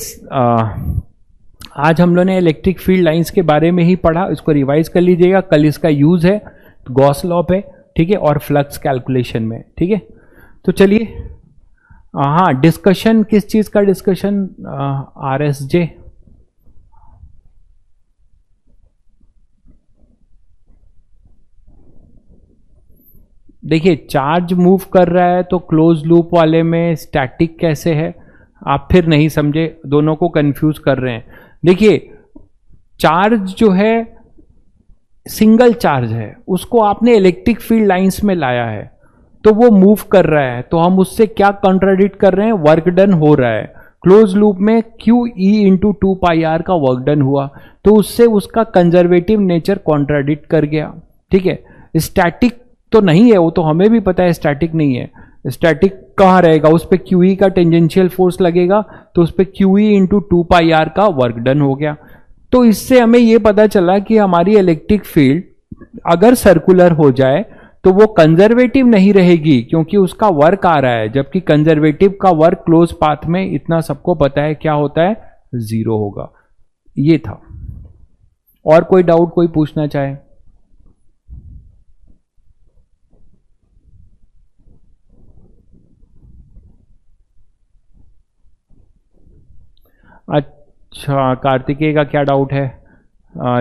A: आज हम लोगों ने इलेक्ट्रिक फील्ड लाइंस के बारे में ही पढ़ा, इसको रिवाइज कर लीजिएगा। कल इसका यूज है गॉस लॉ पे, ठीक है, और फ्लक्स कैलकुलेशन में, ठीक है। तो चलिए हाँ, डिस्कशन किस चीज का डिस्कशन? RSJ। देखिए चार्ज मूव कर रहा है तो क्लोज लूप वाले में स्टैटिक कैसे है? आप फिर नहीं समझे, दोनों को कंफ्यूज कर रहे हैं। देखिए चार्ज जो है सिंगल चार्ज है, उसको आपने इलेक्ट्रिक फील्ड लाइंस में लाया है तो वो मूव कर रहा है, तो हम उससे क्या कॉन्ट्राडिक्ट कर रहे हैं? वर्क डन हो रहा है। क्लोज लूप में QE इंटू 2πr का वर्क डन हुआ, तो उससे उसका कंजर्वेटिव नेचर कॉन्ट्राडिक्ट कर गया। ठीक है, स्टैटिक तो नहीं है, वो तो हमें भी पता है स्टैटिक नहीं है। स्टैटिक कहाँ रहेगा? उस पर QE का टेंजेंशियल फोर्स लगेगा, तो उस पर QE इंटू 2πr का वर्क डन हो गया। तो इससे हमें यह पता चला कि हमारी इलेक्ट्रिक फील्ड अगर सर्कुलर हो जाए तो वो कंजर्वेटिव नहीं रहेगी, क्योंकि उसका वर्क आ रहा है, जबकि कंजर्वेटिव का वर्क क्लोज पाथ में इतना सबको पता है क्या होता है? 0 होगा। ये था। और कोई डाउट कोई पूछना चाहे? अच्छा, कार्तिकेय का क्या डाउट है?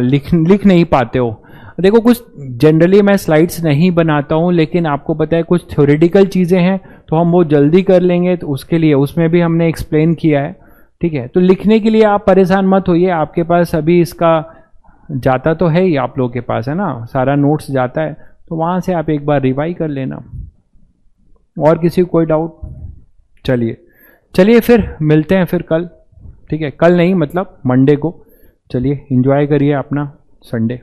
A: लिख नहीं पाते हो? देखो कुछ जनरली मैं स्लाइड्स नहीं बनाता हूँ, लेकिन आपको पता है कुछ थ्योरेटिकल चीज़ें हैं तो हम वो जल्दी कर लेंगे, तो उसके लिए उसमें भी हमने एक्सप्लेन किया है। ठीक है, तो लिखने के लिए आप परेशान मत होइए, आपके पास अभी इसका जाता तो है ही, आप लोगों के पास है ना, सारा नोट्स जाता है, तो वहाँ से आप एक बार रिवाइज कर लेना। और किसी को कोई डाउट? चलिए चलिए फिर मिलते हैं फिर कल। ठीक है, कल नहीं मतलब मंडे को। चलिए एंजॉय करिए अपना संडे।